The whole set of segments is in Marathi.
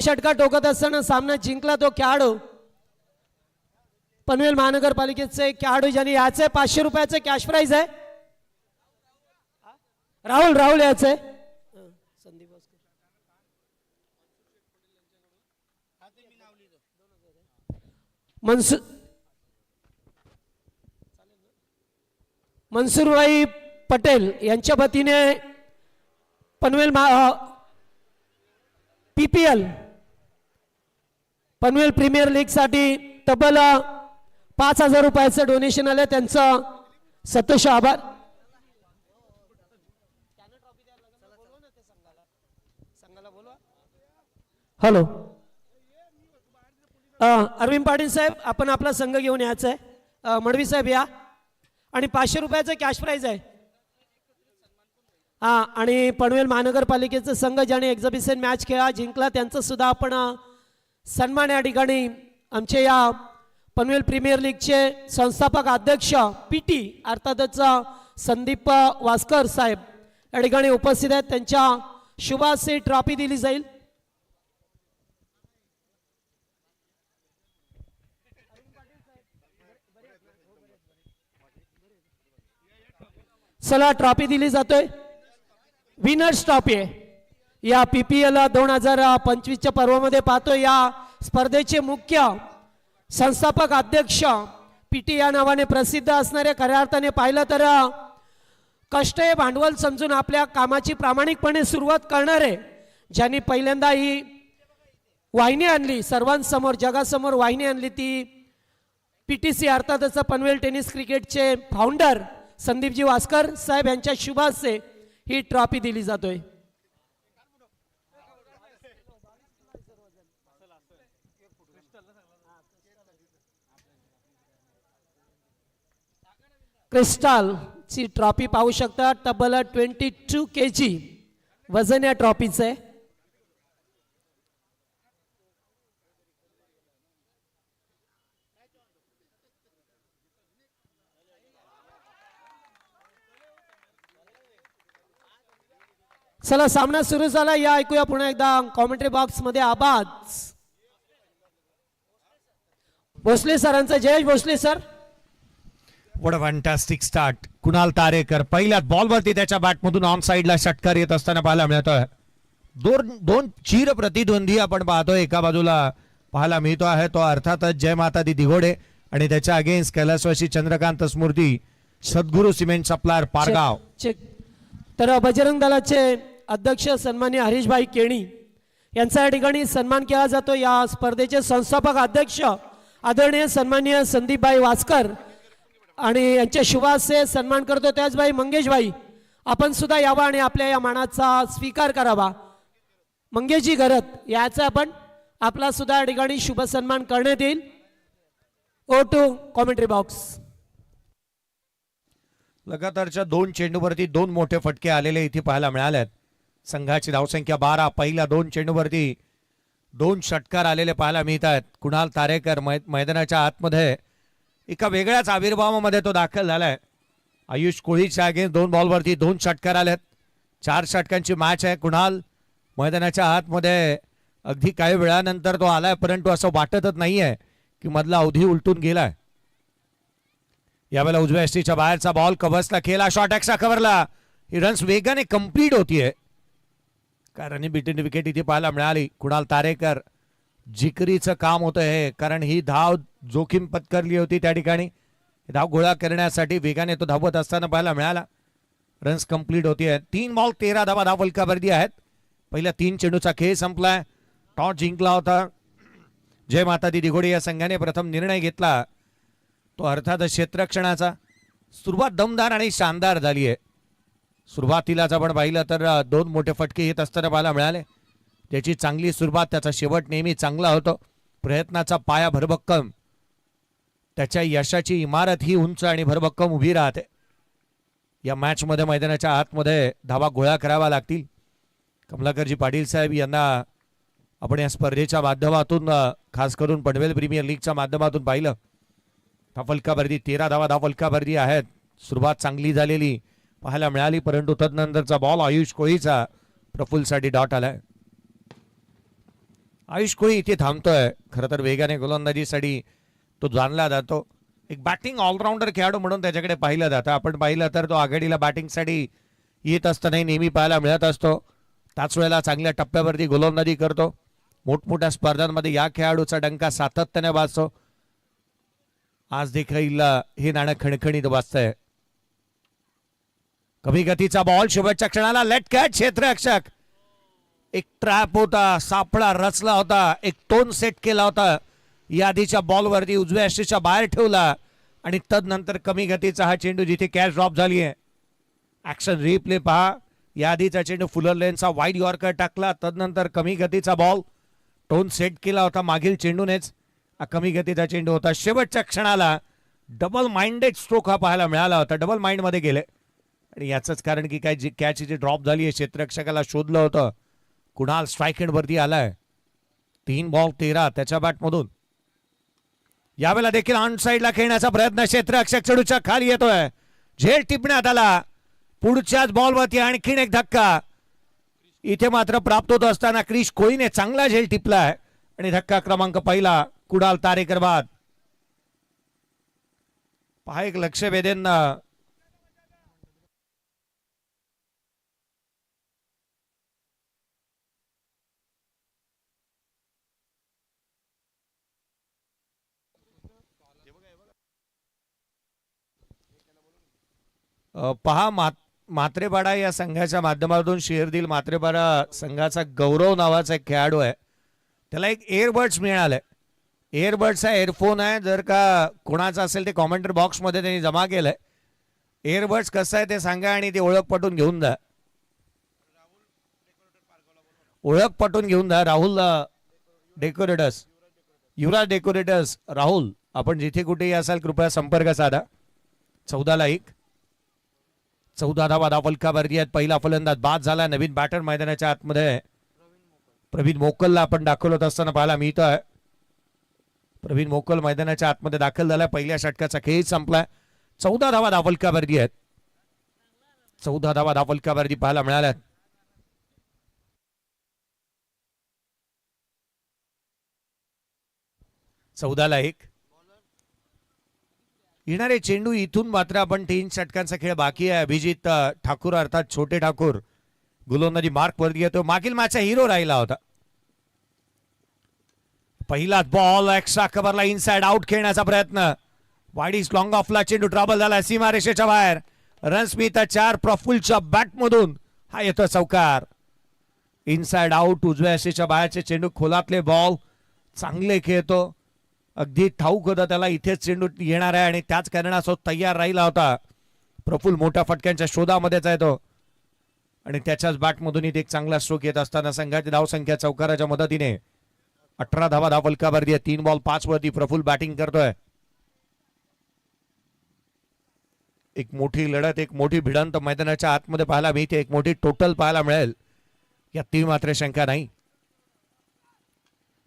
षटकार टोकत असताना सामना जिंकला तो खेळाडू पनवेल महानगरपालिकेचे खेळाडू ज्यांनी याचे 500 रुपयाचे कॅश प्राइज आहे. राहुल याचे मनसूरभाई पटेल यांच्या वतीने Panvel PPL Panvel premier league साठी तब्बल 5000 रुपयाचं डोनेशन आलं. त्यांचं सतोष आभार. हॅलो अरविंद पाटील साहेब, आपण आपला संघ घेऊन यायचा आहे. मडवी साहेब या. आणि 500 रुपयाचं कॅश प्राइज आहे. हा, आणि पनवेल महानगरपालिकेचा संघ ज्याने एक्झिबिशन मॅच खेळा जिंकला त्यांचा सुद्धा आपण सन्मान या ठिकाणी आमचे या पनवेल प्रीमियर लीगचे संस्थापक अध्यक्ष PT अर्थातच संदीप वास्कर साहेब या ठिकाणी उपस्थित आहेत. त्यांच्या शुभासे ट्रॉफी दिली जाईल. चला, ट्रॉफी दिली जातोय. विनर्स ट्रॉफी आहे या PPL 2025च्या पर्वामध्ये पाहतो. या स्पर्धेचे मुख्य संस्थापक अध्यक्ष PT या नावाने प्रसिद्ध असणारे, खऱ्या अर्थाने पाहिलं तर कष्ट हे भांडवल समजून आपल्या कामाची प्रामाणिकपणे सुरुवात करणारे, ज्यांनी पहिल्यांदा ही वाहिनी आणली सर्वांसमोर, जगासमोर वाहिनी आणली, ती PTC अर्थातच पनवेल टेनिस क्रिकेटचे फाउंडर संदीपजी वास्कर साहेब यांच्या शुभासे ही ट्रॉफी दिली जातोय. क्रिस्टल ची ट्रॉफी पाहू शकता. तब्बल 22 kg वजन या ट्रॉफीचं आहे. चला, सामना सुरू झाला. या ऐकूया पुन्हा एकदा कॉमेंट्री बॉक्स मध्ये आवाज. भोसले सरांचा. Jayesh Bhosale sir. What a fantastic start. Kunal Tarekar पहिल्याच बॉलवरती त्याच्या बॅटमधून ऑन साइडला षटकार येत असताना पाहायला मिळतोय. दोन चिर प्रतिद्वंदी आपण पाहतोय. एका बाजूला पाहायला मिळतो आहे तो अर्थातच जय माता दी दिघोडे आणि त्याच्या अगेन्स्ट कैलासवासी चंद्रकांत स्मृती सद्गुरू सिमेंट सप्लायर पारगाव. तर बजरंग दलाचे अध्यक्ष सन्माननीय हरीशभाई केणी यांचा या ठिकाणी सन्मान केला जातो. या स्पर्धेचे संस्थापक अध्यक्ष आदरणीय सन्माननीय संदीपभाई वास्कर आणि यांच्या शुभासे सन्मान करतो. त्याचभाई मंगेशभाई, आपण सुद्धा यावा आणि आपल्या या मानाचा स्वीकार करावा. मंगेशजी घरत याचा आपण आपला सुद्धा या ठिकाणी शुभ सन्मान करण्यात येईल. O two commentary box. लगातारच्या 2 चेंडूवरती 2 मोठे फटके आलेले इथे पाहायला मिळालेत. संघाची धावसंख्या 12. पहिल्या 2 चेंडूवरती 2 षटकार आलेले पाहायला मिळत आहेत. कुणाल तारेकर मैदानाच्या आतमध्ये एका वेगळ्याच आविर्भावामध्ये तो दाखल झालाय. आयुष कोळीच्या अगेन्स्ट 2 बॉलवरती 2 षटकार आलेत. 4 षटकांची मॅच आहे. कुणाल मैदानाच्या आतमध्ये अगदी काही वेळानंतर तो आलाय, परंतु असं वाटतच नाहीये की मधला अवधी उलटून गेलाय. यावेळेला उजव्या एसटीच्या बाहेरचा बॉल कव्हर्सला केला. शॉर्ट एक्सचा कव्हरला. ही रन्स वेगाने कंप्लीट होतीये. कारण ही बिटन विकेट इथे पाहायला मिळाली. कुणाल तारेकर जिकरीचं काम होतं हे, कारण ही धाव जोखीम पत्करली होती त्या ठिकाणी. धाव गोळा करण्यासाठी वेगाने तो धावत असताना पाहायला मिळाला. रन्स कंप्लीट होतीये. 3 बॉल 13 धावा धाव फलकावरती आहेत. पहिल्या 3 चेंडूचा खेळ संपलाय. टॉस जिंकला होता जय माता दी दिघोडे या संघाने. प्रथम निर्णय घेतला तो अर्थात क्षेत्ररक्षणाचा. सुरुवात दमदार आणि शानदार झाली आहे. सुरुवातीलाच आपण पाहिलं तर 2 मोठे फटके येत असताना पाहायला मिळाले. त्याची चांगली सुरुवात, त्याचा शेवट नेहमी चांगला होतो. प्रयत्नाचा पाया भरभक्कम, त्याच्या यशाची इमारत ही उंच आणि भरभक्कम उभी राहते. या मॅच मध्ये मैदानाच्या आतमध्ये धावा गोळा करावा लागतील. कमलाकरजी पाटील साहेब यांना आपण या स्पर्धेच्या माध्यमातून, खास करून पनवेल प्रीमियर लीगच्या माध्यमातून पाहिलं. धावफलकावरती 13 धावा धावफलकावरती आहेत. सुरुवात चांगली झालेली पाहायला मिळाली, परंतु तदनंतरचा बॉल आयुष कोळीचा प्रफुल्लसाठी डॉट आलाय. आयुष कोळी इथे थांबतोय. खरं तर वेगाने गोलंदाजीसाठी तो जाणला जातो. एक बॅटिंग ऑलराऊंडर खेळाडू म्हणून त्याच्याकडे पाहिलं जातं. आपण पाहिलं तर तो आघाडीला बॅटिंगसाठी येत असतानाही नेहमी पाहायला मिळत असतो. त्याच वेळेला चांगल्या टप्प्यावरती गोलंदाजी करतो. मोठमोठ्या स्पर्धांमध्ये या खेळाडूचा डंका सातत्याने वाजतो. आज देखील हे नाणं खणखणीत वाजतंय. कमी गतीचा बॉल शेवटच्या क्षणाला लेट कॅच क्षेत्ररक्षक. एक ट्रॅप होता, सापळा रचला होता, एक टोन सेट केला होता. यादीच्या बॉलवरती उजव्या यष्टीच्या बाहेर ठेवला आणि तदनंतर कमी गतीचा हा चेंडू जिथे कॅच ड्रॉप झाली आहे. ऍक्शन रिप्ले पहा. यादीचा चेंडू फुलर लेनचा वाईड यॉर्कर टाकला. तदनंतर कमी गतीचा बॉल टोन सेट केला होता मागील चेंडूनेच. कमी गतीचा चेंडू होता. शेवटच्या क्षणाला डबल माइंडेड स्ट्रोक हा पाहायला मिळाला होता. डबल माइंड मध्ये गेले आणि याचंच कारण की काय जी कॅच जी ड्रॉप झाली आहे क्षेत्ररक्षकाला शोधलं होतं. कुणाल स्ट्राईक एंड वरती आलाय. 3 बॉल 13 त्याच्या बॅटमधून. यावेळेला देखील ऑन साईडला खेळण्याचा प्रयत्न. क्षेत्ररक्षक चेंडूच्या खाली येतोय. झेल टिपण्यात आला. पुढच्याच बॉलवरती आणखीन एक धक्का इथे मात्र प्राप्त होत असताना क्रिश कोळीने चांगला झेल टिपलाय आणि धक्का क्रमांक पहिला कुणाल तारेकर बाद. पहा एक लक्ष वेधेन पहा मात्रेपाडा या संघाच्या माध्यमातून शेरदिल मात्रेपाडा संघाचा गौरव नावाचा एक खेळाडू आहे. त्याला एक एअरबड्स मिळालंय. एअरबड्सचा एअरफोन आहे. जर का कोणाचा असेल ते कॉमेंटर बॉक्समध्ये त्यांनी जमा केलंय. एअरबड्स कसं आहे ते सांगा आणि ते ओळख पटून घेऊन जा. ओळख पटून घेऊन जा. राहुल डेकोरेटर्स, युवराज डेकोरेटर्स राहुल, आपण जिथे कुठेही असाल कृपया संपर्क साधा. 14-1. 14 धावा फलकावरती आहेत. पहिला फलंदाज बाद झाला. नवीन बॅटर मैदानाच्या आतमध्ये प्रवीण मोकलला आपण दाखवत असताना पाहायला मिळतोय. प्रवीण मोकल मैदानाच्या आतमध्ये दाखल झाला. पहिल्या षटकाचा खेळ संपलाय. 14 धावा फलकावरती आहेत. 14 धावा फलकावरती पाहायला मिळाल्यात. चौदाला 1. येणारे चेंडू इथून मात्र आपण 3 षटकांचा खेळ बाकी आहे. अभिजित ठाकूर अर्थात छोटे ठाकूर गोलंदाजी मार्क वरती येतो. मागील मॅचचा हिरो राहिला होता. पहिलाच बॉल एक्स्ट्रा कव्हरला इनसाइड आउट खेळण्याचा प्रयत्न. वाईड लॉंग ऑफला चेंडू ट्रबल झाला. सीमारेषेच्या बाहेर. रन्स मिळतात 4. प्रफुल्लच्या बॅटमधून हा येतो चौकार. Inside out. उजव्या यष्टीच्या बाहेरचे चेंडू खोलातले बॉल चांगले खेळतो. अगदी ठाऊक होता त्याला इथेच चेंडू येणार आहे आणि त्याच कारणासोबत तयार राहिला होता. प्रफुल्ल मोठ्या फटक्यांच्या शोधामध्येच आहे तो आणि त्याच्याच बॅटमधून इथे एक चांगला स्ट्रोक येत असताना संघाची धावसंख्या चौकाराच्या मदतीने 18 धावा फलकावरती आहे. 3 बॉल 5 वरती प्रफुल्ल बॅटिंग करतोय. एक मोठी लढत, एक मोठी भिडंत मैदानाच्या आतमध्ये पाहायला मिळते. एक मोठी टोटल पाहायला मिळेल यात मात्र शंका नाही.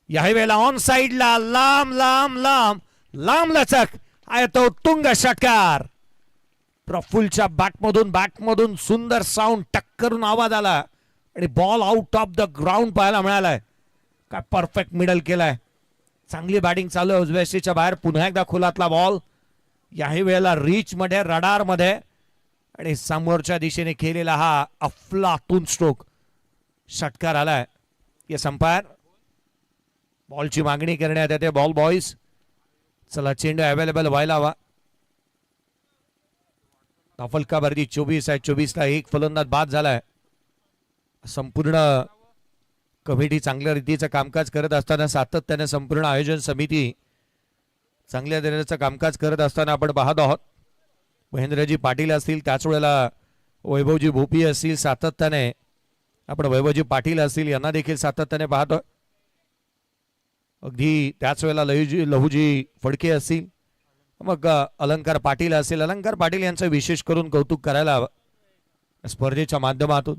याही वेळेला ऑन साइडला लांब लांब लांब लांब लचक आहे तो तुंग षटकार. प्रफुल्लच्या बॅटमधून सुंदर साऊंड टक्करून आवाज आला आणि ball out of the ground पाहायला मिळालाय. काय परफेक्ट मिडल केलाय. चांगली बॅटिंग चालू आहे. उजव्या यष्टीच्या बाहेर पुन्हा एकदा खोलातला बॉल. याही वेळेला रीच मध्ये, रडार मध्ये आणि समोरच्या दिशेने खेळलेला हा अफलातून स्ट्रोक षटकार आलाय. या संपायर बॉलची मागणी करण्यात येते. बॉल बॉईज, चला चेंडू अवेलेबल व्हायला हवा. फलकावरती 24 आहे. 24ला 1 फलंदाज बाद झालाय. संपूर्ण कमिटी चांगल्या रीतीचं कामकाज करत असताना, सातत्याने संपूर्ण आयोजन समिती चांगल्या दर्जाचं कामकाज करत असताना आपण पाहत आहोत. महेंद्रजी पाटील असतील, त्याच वेळेला वैभवजी भोपी असतील, सातत्याने आपण वैभवजी पाटील असतील यांना देखील सातत्याने पाहतो. अगदी त्याच वेळेला लहूजी फडके असतील, मग अलंकार पाटील असतील. अलंकार पाटील यांचं विशेष करून कौतुक करायला हवं स्पर्धेच्या माध्यमातून.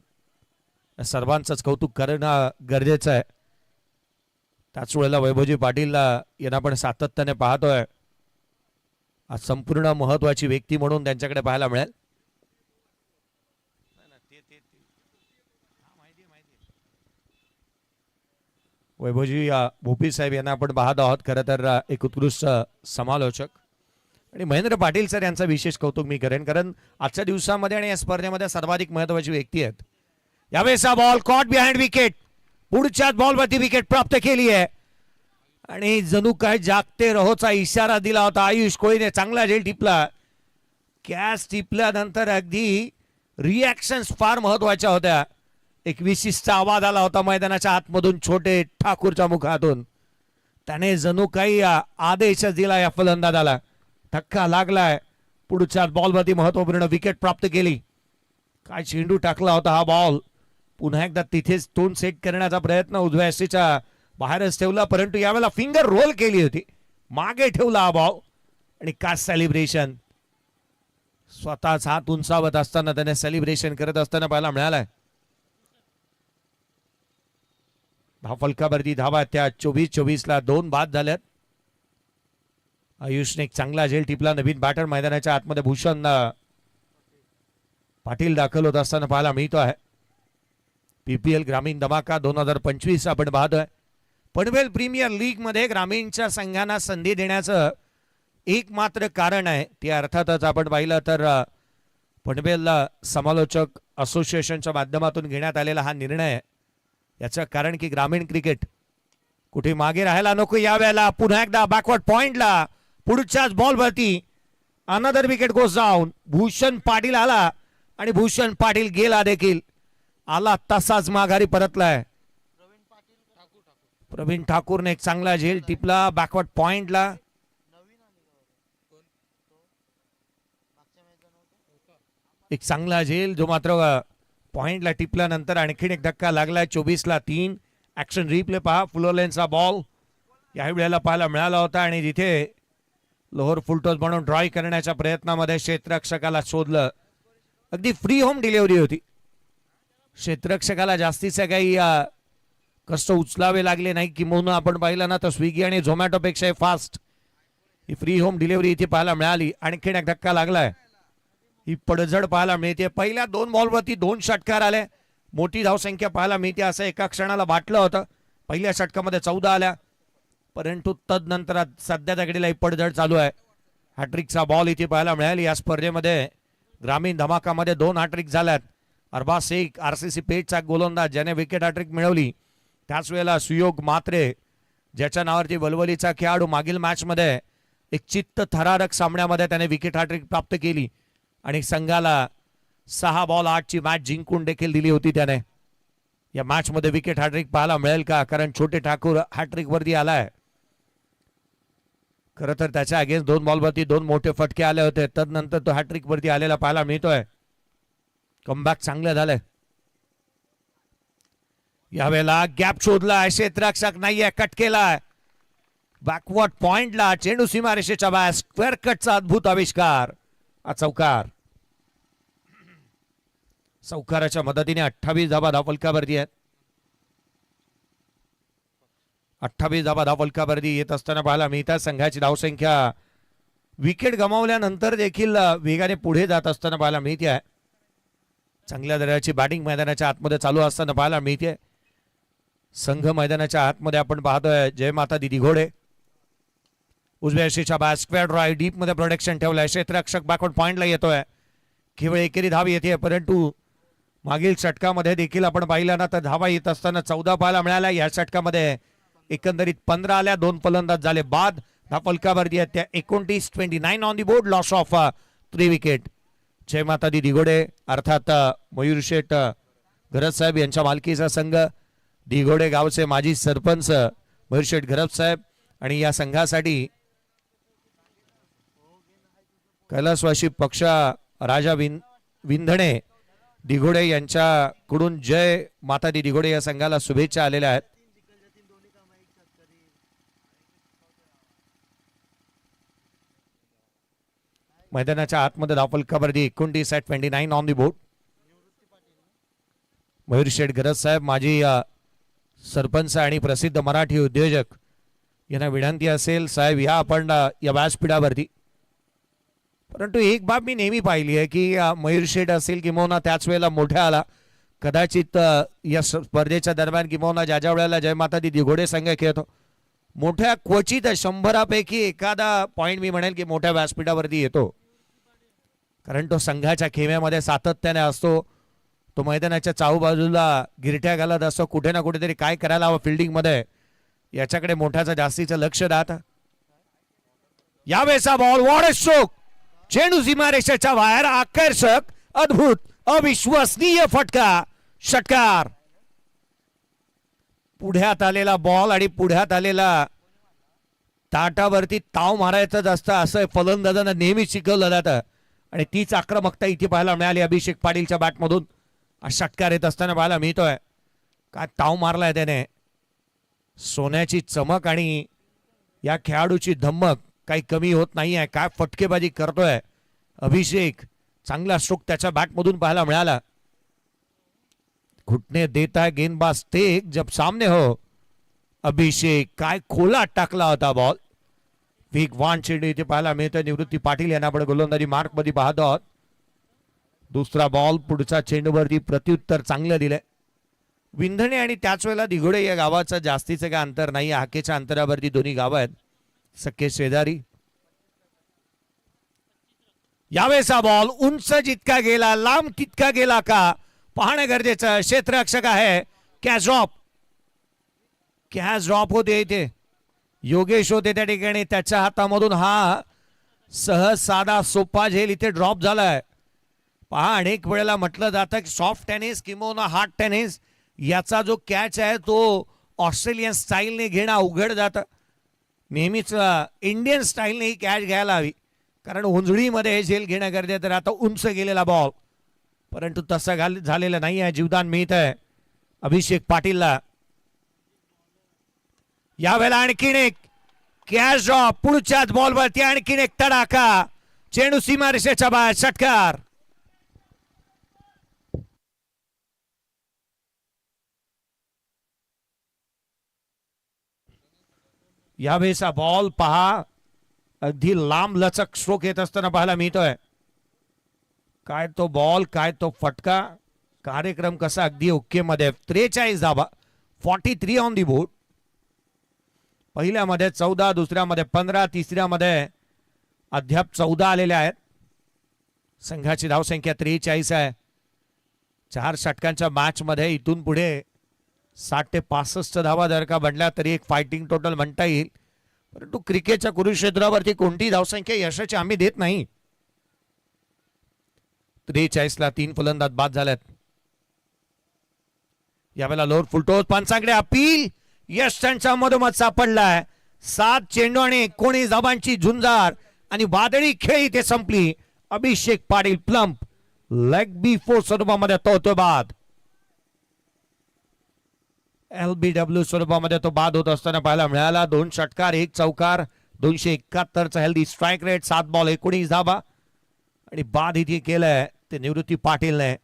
सर्वांचंच कौतुक करणं गरजेचं आहे. त्याच वेळेला वैभवजी पाटील यांना आपण सातत्याने पाहतोय. आज संपूर्ण महत्वाची व्यक्ती म्हणून त्यांच्याकडे पाहायला मिळेल. वैभवजी भोपी साहेब यांना आपण पाहत आहोत. खरं तर एक उत्कृष्ट समालोचक आणि महेंद्र पाटील सर यांचं विशेष कौतुक मी करेन, कारण आजच्या दिवसामध्ये आणि या स्पर्धेमध्ये सर्वाधिक महत्वाची व्यक्ती आहेत. यावेळेस हा बॉल कॉट बिहाइंड विकेट, पुढच्याच बॉलवरती विकेट प्राप्त केली आहे आणि जणू काय जागते रहोचा इशारा दिला होता आयुष कोळीने. चांगला झेल टिपला, कॅच टिपल्यानंतर अगदी रिॲक्शन्स फार महत्वाच्या होत्या. एक विशिष्ट आवाज आला होता मैदानाच्या आतमधून छोटे ठाकूरच्या मुखातून. त्याने जणू काही आदेश दिला या फलंदाजाला. धक्का लागलाय, पुढच्या बॉलवरती महत्वपूर्ण विकेट प्राप्त केली. काय चेंडू टाकला होता हा बॉल. पुन्हा एकदा तिथेच तोंड सेट करण्याचा प्रयत्न उजव्या यष्टीच्या बाहेरच ठेवला, परंतु यावेळेला फिंगर रोल केली होती, मागे ठेवला हा बॉल आणि काय सेलिब्रेशन. स्वतःच हात उंचावत असताना त्याने सेलिब्रेशन करत असताना पाहायला मिळालाय. फलकावरती धावा त्या 24-24 2 बाद झाल्यात. आयुषने एक चांगला झेल टिपला. नवीन बॅटर मैदानाच्या आतमध्ये भूषण पाटील दाखल होत असताना पाहायला मिळतो आहे. पीपीएल ग्रामीण धमाका 2025 आपण पाहतोय. पनवेल प्रीमियर लीग मध्ये ग्रामीणच्या संघांना संधी देण्याचं एक मात्र कारण आहे, ते अर्थातच आपण पाहिलं तर पनवेल समालोचक असोसिएशनच्या माध्यमातून घेण्यात आलेला हा निर्णय आहे. याचं कारण की ग्रामीण क्रिकेट कुठे मागे राहायला नको. यावेळेला पुन्हा एकदा बॅकवर्ड पॉइंटला पुढच्याच बॉलवरती अनदर विकेट गोस डाऊन. भूषण पाटील आला आणि भूषण पाटील गेला देखील, आला तसाच माघारी परतलाय. प्रवीण ठाकूरने एक चांगला झेल टिपला बॅकवर्ड पॉइंटला. एक चांगला झेल जो मात्र पॉइंटला टिपल्यानंतर आणखीन एक धक्का लागलाय. 24-3 ऍक्शन रिप्ले पहा. फुलोलेनचा बॉल याही वेळेला पाहायला मिळाला होता आणि तिथे लोअर फुलटॉस म्हणून ड्रॉय करण्याच्या प्रयत्नामध्ये क्षेत्ररक्षकाला शोधलं. अगदी फ्री होम डिलिव्हरी होती. क्षेत्ररक्षकाला जास्तीचे काही कष्ट उचलावे लागले नाही, किंवा आपण पाहिलं ना तर स्विगी आणि झोमॅटोपेक्षा फास्ट ही फ्री होम डिलिव्हरी इथे पाहायला मिळाली. आणखीन एक धक्का लागलाय. ही पडझड पाहायला मिळते. पहिल्या 2 बॉलवरती 2 षटकार आले, मोठी धावसंख्या पाहायला मिळते असं एका क्षणाला वाटलं होतं. पहिल्या षटकामध्ये 14 आल्या, परंतु तदनंतर सध्या तगडीला ही पडझड चालू आहे. हॅट्रिकचा बॉल इथे पाहायला मिळाली. या स्पर्धेमध्ये ग्रामीण धमाकामध्ये 2 हॅट्रिक झाल्यात. अरबाज शेख आरसीसी पेठचा गोलंदाज ज्याने विकेट हॅट्रिक मिळवली. त्याच वेळेला सुयोग मात्रे ज्याच्या नावावरती वलवलीचा खेळाडू मागील मॅचमध्ये एक चित्त थरारक सामन्यामध्ये त्याने विकेट हॅट्रिक प्राप्त केली आणि संघाला 6 बॉल 8 ची मॅच जिंकून देखील दिली होती त्याने. या मॅच मध्ये विकेट हॅट्रिक पाहायला मिळेल का, कारण छोटे ठाकूर हॅट्रिक वरती आलाय. खरं तर त्याच्या अगेन्स्ट 2 बॉलवरती 2 मोठे फटके आले होते, तदनंतर तो हॅट्रिक वरती आलेला पाहायला मिळतोय. कमबॅक चांगलं झालंय. यावेळेला गॅप शोधला, क्षेत्ररक्षक नाहीये, कट केलाय बॅकवर्ड पॉइंटला. चेंडू सीमारेषेच्या बाहेर, स्क्वेअर कटचा अद्भुत आविष्कार. चौकार. चौकाराच्या मदतीने 28 धावा धावफलकावरती आहेत. 28 धावा धावफलकावरती येत असताना पाहायला मिळतात. संघाची धावसंख्या विकेट गमावल्यानंतर देखील वेगाने पुढे जात असताना पाहायला मिळते आहे. चांगल्या दर्जाची बॅटिंग मैदानाच्या आतमध्ये चालू असताना पाहायला मिळते. संघ मैदानाच्या आतमध्ये आपण पाहतोय जय माता दी दिघोडे. उजव्या यष्टीच्या बाहेर स्क्वेअर ड्राईव्ह डीप मध्ये प्रोटेक्शन ठेवलंय. क्षेत्ररक्षक बॅकवर्ड पॉइंटला येतोय. केवळ एकेरी धाव येते, परंतु मागील षटकामध्ये देखील आपण पाहिलं ना तर धावा येत असताना 14 पाहायला मिळाल्या. या षटकामध्ये एकंदरीत 15 आल्या. 2 फलंदाज झाले बाद. धावफलकावरती आहेत त्या 29 on the board. Loss of 3 wicket. Jai Mata Di दिघोडे अर्थात मयूर शेठ घरत साहेब यांच्या मालकीचा संघ, दिघोडे गावचे माजी सरपंच मयूर शेठ घरत साहेब आणि या संघासाठी कैलासवासी पक्ष राजा विंधणे दिघोडे यांच्याकडून जय माता दी दिघोडे या संघाला शुभेच्छा आलेल्या आहेत. मैदानाच्या आतमध्ये धावफलकावरती 29 ऑन दी बोर्ड. मयूर शेठ घरत साहेब माजी सरपंच आणि प्रसिद्ध मराठी उद्योजक यांना विनंती असेल साहेब या आपण या व्यासपीठावरती. परंतु एक बाब मी नेहमी पाहिली आहे की मयूर शेठ असेल किंवा त्याच वेळेला मोठ्या आला कदाचित या स्पर्धेच्या दरम्यान किंवा ज्या वेळेला जय माता दी दिघोडे संघ खेळतो मोठ्या क्वचित 100पैकी एखादा पॉइंट मी म्हणेल की मोठ्या व्यासपीठावरती येतो, कारण तो संघाच्या खेम्यामध्ये सातत्याने असतो. तो मैदानाच्या चाहूबाजूला गिरट्या घालत असतो, कुठे ना कुठेतरी काय करायला हवं फिल्डिंग मध्ये याच्याकडे मोठ्याचं जास्तीचं लक्ष राहतं. यावेळेचा बॉल वॉट अ स्ट्रोक, चेंडू सीमारेषेच्या बाहेर, आकर्षक, अद्भुत, अविश्वसनीय फटका, षटकार. पुढ्यात आलेला बॉल आणि पुढ्यात आलेला ताटावरती ताव मारायचं असतं असं फलंदाजांना नेहमीच शिकवलं जातं आणि तीच आक्रमकता इथे पाहायला मिळाली अभिषेक पाटीलच्या बॅटमधून. षटकार येत असताना पाहायला मिळतोय. काय ताव मारलाय त्याने, सोन्याची चमक आणि या खेळाडूची धमक काही कमी होत नाही आहे. काय फटकेबाजी करतोय अभिषेक, चांगला स्ट्रोक त्याच्या बॅटमधून पाहायला मिळाला. घुटने देता है गेंदबाज तेग जब सामने हो. अभिषेक काय खोला टाकला होता बॉल. वेगवान चेंडू इथे पाहायला मिळतोय. निवृत्ती पाटील यांना आपण गोलंदाजी मार्क मध्ये पाहत आहोत. दुसरा बॉल पुढचा चेंडूवरती प्रत्युत्तर चांगलं दिलंय. विंधणे आणि त्याच वेळेला दिघोडे या गावाचं जास्तीचं काय अंतर नाही, हाकेच्या अंतरावरती दोन्ही गाव आहेत, सख्खे शेजारी. यावेळेचा बॉल उंच जितका गेला, लांब तितका गेला का पाहणं गरजेचं. क्षेत्ररक्षक आहे कॅच ड्रॉप होते इथे. योगेश होते त्या ठिकाणी, त्याच्या हातामधून हा सहज साधा सोपा झेल इथे ड्रॉप झालाय. पहा, अनेक वेळेला म्हटलं जातं की सॉफ्ट टेनिस किंवा हार्ड टेनिस याचा जो कॅच आहे तो ऑस्ट्रेलियन स्टाईलने घेणं अवघड जातं. नेहमीच इंडियन स्टाईलने ही कॅच घ्यायला हवी, कारण उंजळीमध्ये हे झेल घेणं गरजेचं. तर आता उंच गेलेला बॉल, परंतु तसं झालेलं नाही आहे. जीवदान मिळत आहे अभिषेक पाटीलला. यावेळेला आणखीन एक कॅच ड्रॉप, पुढच्याच बॉलवरती आणखीन एक तडाखा, चेंडू सीमारेषेच्या बाहेर, षटकार. यावेळेचा बॉल पहा, अगदी लांब लचक स्ट्रोक येत असताना पाहायला मिळतोय. काय तो बॉल, काय तो फटका, कार्यक्रम कसा अगदी ओके मध्ये. 43 धावा, 43 ऑन दी बोर्ड. पहिल्यामध्ये 14, दुसऱ्यामध्ये 15, तिसऱ्यामध्ये अद्याप 14 आलेले आहेत. संघाची धावसंख्या 43 आहे. 4 षटकांच्या मॅच मध्ये इथून पुढे 60 ते 65 धावा जर का बनल्या तरी एक फायटिंग टोटल म्हणता येईल, परंतु क्रिकेटच्या कुरुक्षेत्रावरती कोणती धावसंख्या यशाची आम्ही देत नाही. 43 ला 3 फलंदाज बाद झाल्यात. यावेळेला लोअर फुलटॉस, पंचांकडे अपील, यश त्यांच्या मधोमध सापडलाय. 7 चेंडू आणि 19 धावांची झुंजार आणि वादळी खेळ इथे संपली. अभिषेक पाटील प्लंप लेग बी फोर स्वरूपामध्ये तो होतो बाद. LBW स्वरूपामध्ये तो बाद होत असताना पाहायला मिळाला. 2 षटकार 1 चौकार, 271 हेल्दी स्ट्राईक रेट, 7 बॉल 19 धावा आणि बाद इथे केलंय ते निवृत्ती पाटीलने.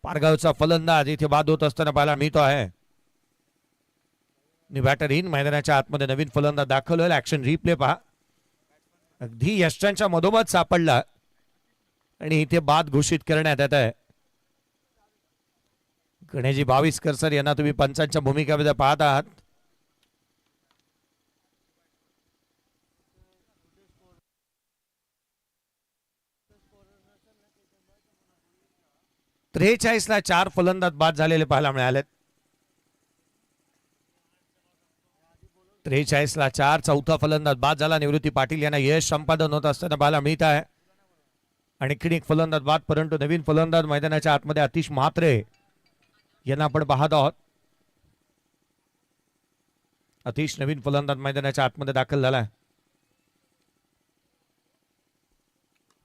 पारगावचा फलंदाज इथे बाद होत असताना पाहायला मिळतो आहे. बॅटर इन, मैदानाच्या आतमध्ये नवीन फलंदाज दाखल होईल. ऍक्शन रिप्ले पहा, अगदी यशांच्या मधोमध सापडला आणि इथे बाद घोषित करण्यात येत आहे. गणेशजी भाविस्कर सर यांना तुम्ही पंचांच्या भूमिकेमध्ये पाहत आहात. ला 4 फलंदाज बाद झालेले पाहायला मिळालेत. 43 ला 4, चौथा फलंदाज बाद झाला. निवृत्ती पाटील यांना यश संपादन होत असताना पाहायला मिळत आहे. आणखीन एक फलंदाज बाद, परंतु नवीन फलंदाज मैदानाच्या आतमध्ये आतिश म्हात्रे यांना आपण पाहत आहोत. आतिश नवीन फलंदाज मैदानाच्या आतमध्ये दाखल झाला.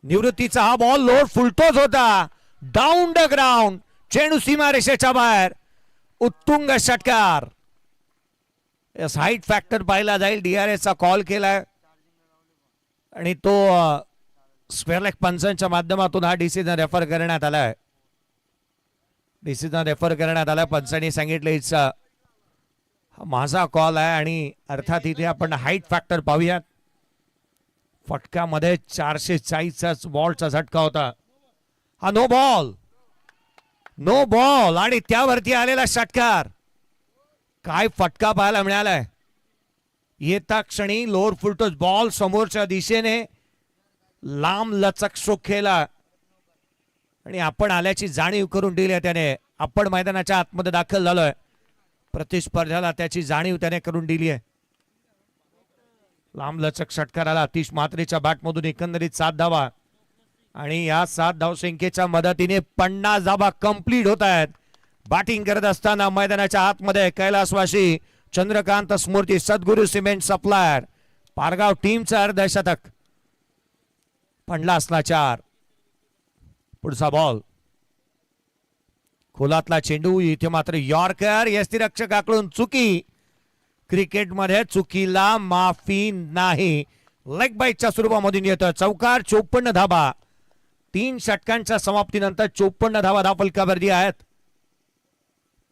निवृत्तीचा हा बॉल लोड फुलटॉस होता, डाऊन द ग्राउंड, चेंडू सीमारेषेच्या बाहेर, उत्तुंग षटकार. हाईट फॅक्टर पाहिला जाईल. DRS चा कॉल केलाय आणि तो स्क्वेअर लेग पंचांच्या माध्यमातून हा डिसिजन रेफर करण्यात आलाय. पंचांनी सांगितलं इथचा माझा कॉल आहे आणि अर्थात इथे आपण हाईट फॅक्टर पाहूयात. फटकामध्ये 440 बॉलचा झटका होता. हा नो बॉल, नो बॉल आणि त्यावरती आलेला षटकार. काय फटका पाहायला मिळालाय. येता क्षणी लोअर फुलटोस बॉल समोरच्या दिशेने लांब लचक शोखेला आणि आपण आल्याची जाणीव करून दिली आहे त्याने. आपण मैदानाच्या आतमध्ये दाखल झालोय. प्रतिस्पर्ध्याला त्याची जाणीव त्याने करून दिली आहे. लांब लचक षटकाराला आतिश म्हात्रेच्या बॅटमधून एकंदरीत 7 धावा आणि या 7 धावसंख्येच्या मदतीने 50 धावा कंप्लीट होत आहेत. बॅटिंग करत असताना मैदानाच्या आतमध्ये कैलासवासी चंद्रकांत स्मृती सद्गुरू सिमेंट सप्लायर पारगाव टीमचं अर्धशतक. 50ला 4. पुढचा बॉल खोलातला चेंडू. इथे मात्र यॉर्कर यष्टीरक्षकाकडून चुकी. क्रिकेटमध्ये चुकीला माफी नाही. लेग बाईटच्या स्वरूपामधून येतं चौकार. 54 धाबा. 3 षटकांच्या समाप्तीनंतर 54 धावा धावफलकावरती आहेत.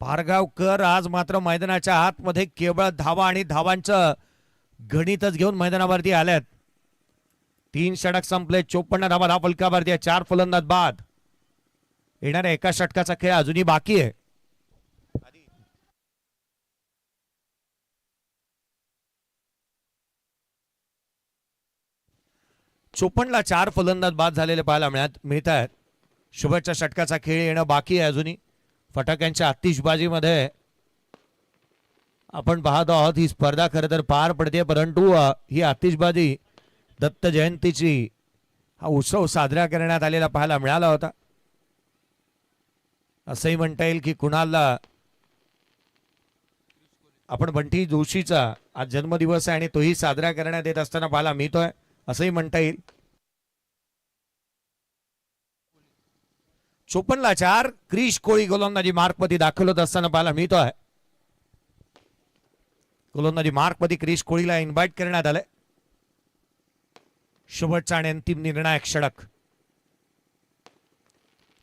पारगावकर आज मात्र मैदानाच्या आतमध्ये केवळ धावा आणि धावांचं गणितच घेऊन मैदानावरती आल्यात. 3 षटक संपले. 54 धावा धावफलकावरती आहे. 4 फलंदाज बाद. येणाऱ्या एका षटकाचा खेळ अजूनही बाकी आहे. 54ला 4 फलंदाज बाद झालेले पाहायला मिळत आहेत. शुभच्या षटकाचा खेळ येणं बाकी आहे अजूनही. फटाक्यांच्या आतिषबाजीमध्ये आपण पाहतो आहोत. ही स्पर्धा खरं तर पार पडते परंतु ही आतिषबाजी दत्त जयंतीची हा उत्सव साजरा करण्यात आलेला पाहायला मिळाला होता. असंही म्हणता येईल की कुणाला आपण बंटी जोशीचा आज जन्मदिवस आहे आणि तोही साजरा करण्यात येत असताना पाहायला मिळतोय असंही म्हणता येईल. 54ला 4 क्रिश कोळी गोलंदाजी मार्कमध्ये दाखल होत असताना पाहायला मिळतोय. गोलंदाजी मार्कमध्ये क्रिश कोळीला इन्व्हाइट करण्यात आले. शेवटचा आणि अंतिम निर्णायक षटक.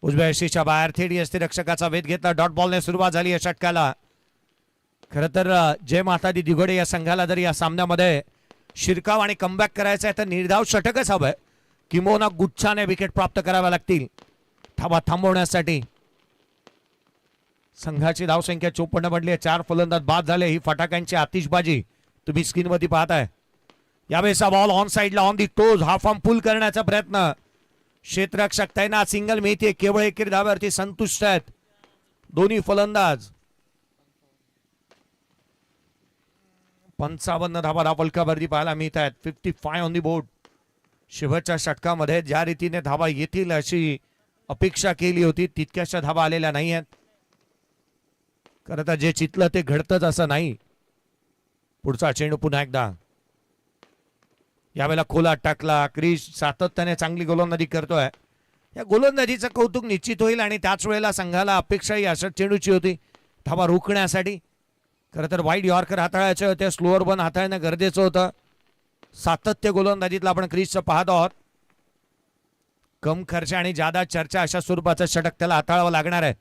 उजव्या यष्टीच्या बाहेर थेट यष्टीरक्षकाचा वेध घेतला. डॉट बॉलने सुरुवात झाली या षटकाला. खरं तर जय माता दी दिघोडे या संघाला जर या सामन्यामध्ये शिरकाव आणि कमबॅक करायचा आहे तर निर्धाव षटकच हवंय. किंबहुना गुच्छाने विकेट प्राप्त कराव्या लागतील धावा थांबवण्यासाठी. संघाची धावसंख्या 54 बनली आहे. 4 फलंदाज बाद झाले. ही फटाक्यांची आतिषबाजी तुम्ही स्क्रीनवरती पाहताय. यावेळेचा बॉल ऑन साइडला ऑन दी टोज. हा फॉर्म पुल करण्याचा प्रयत्न. क्षेत्ररक्षक तैनात. सिंगल मिळते. केवळ एकेरी धाव्यावरती संतुष्ट आहेत दोन्ही फलंदाज. 55 धावा धावफलकावरती पाहायला मिळत आहेत. 55 ऑन दी बोर्ड. शेवटच्या षटकामध्ये ज्या रीतीने धावा येतील अशी अपेक्षा केली होती तितक्याशा धावा आलेल्या नाही आहेत. खरं तर जे चितलं ते घडतंच असं नाही. पुढचा चेंडू पुन्हा एकदा. यावेळेला खोलात टाकला. क्रिश सातत्याने चांगली गोलंदाजी करतोय. या गोलंदाजीचं कौतुक निश्चित होईल आणि त्याच वेळेला संघाला अपेक्षा ही अशा चेंडूची होती धावा रोखण्यासाठी. खरं तर वाईड यॉर्कर हाताळायचे होते. स्लोअर बन हाताळणं गरजेचं होतं. सातत्य गोलंदाजीतलं आपण क्रिसचं पाहत आहोत. कम खर्च आणि जादा चर्चा अशा स्वरूपाचं षटक त्याला हाताळावं लागणार आहे.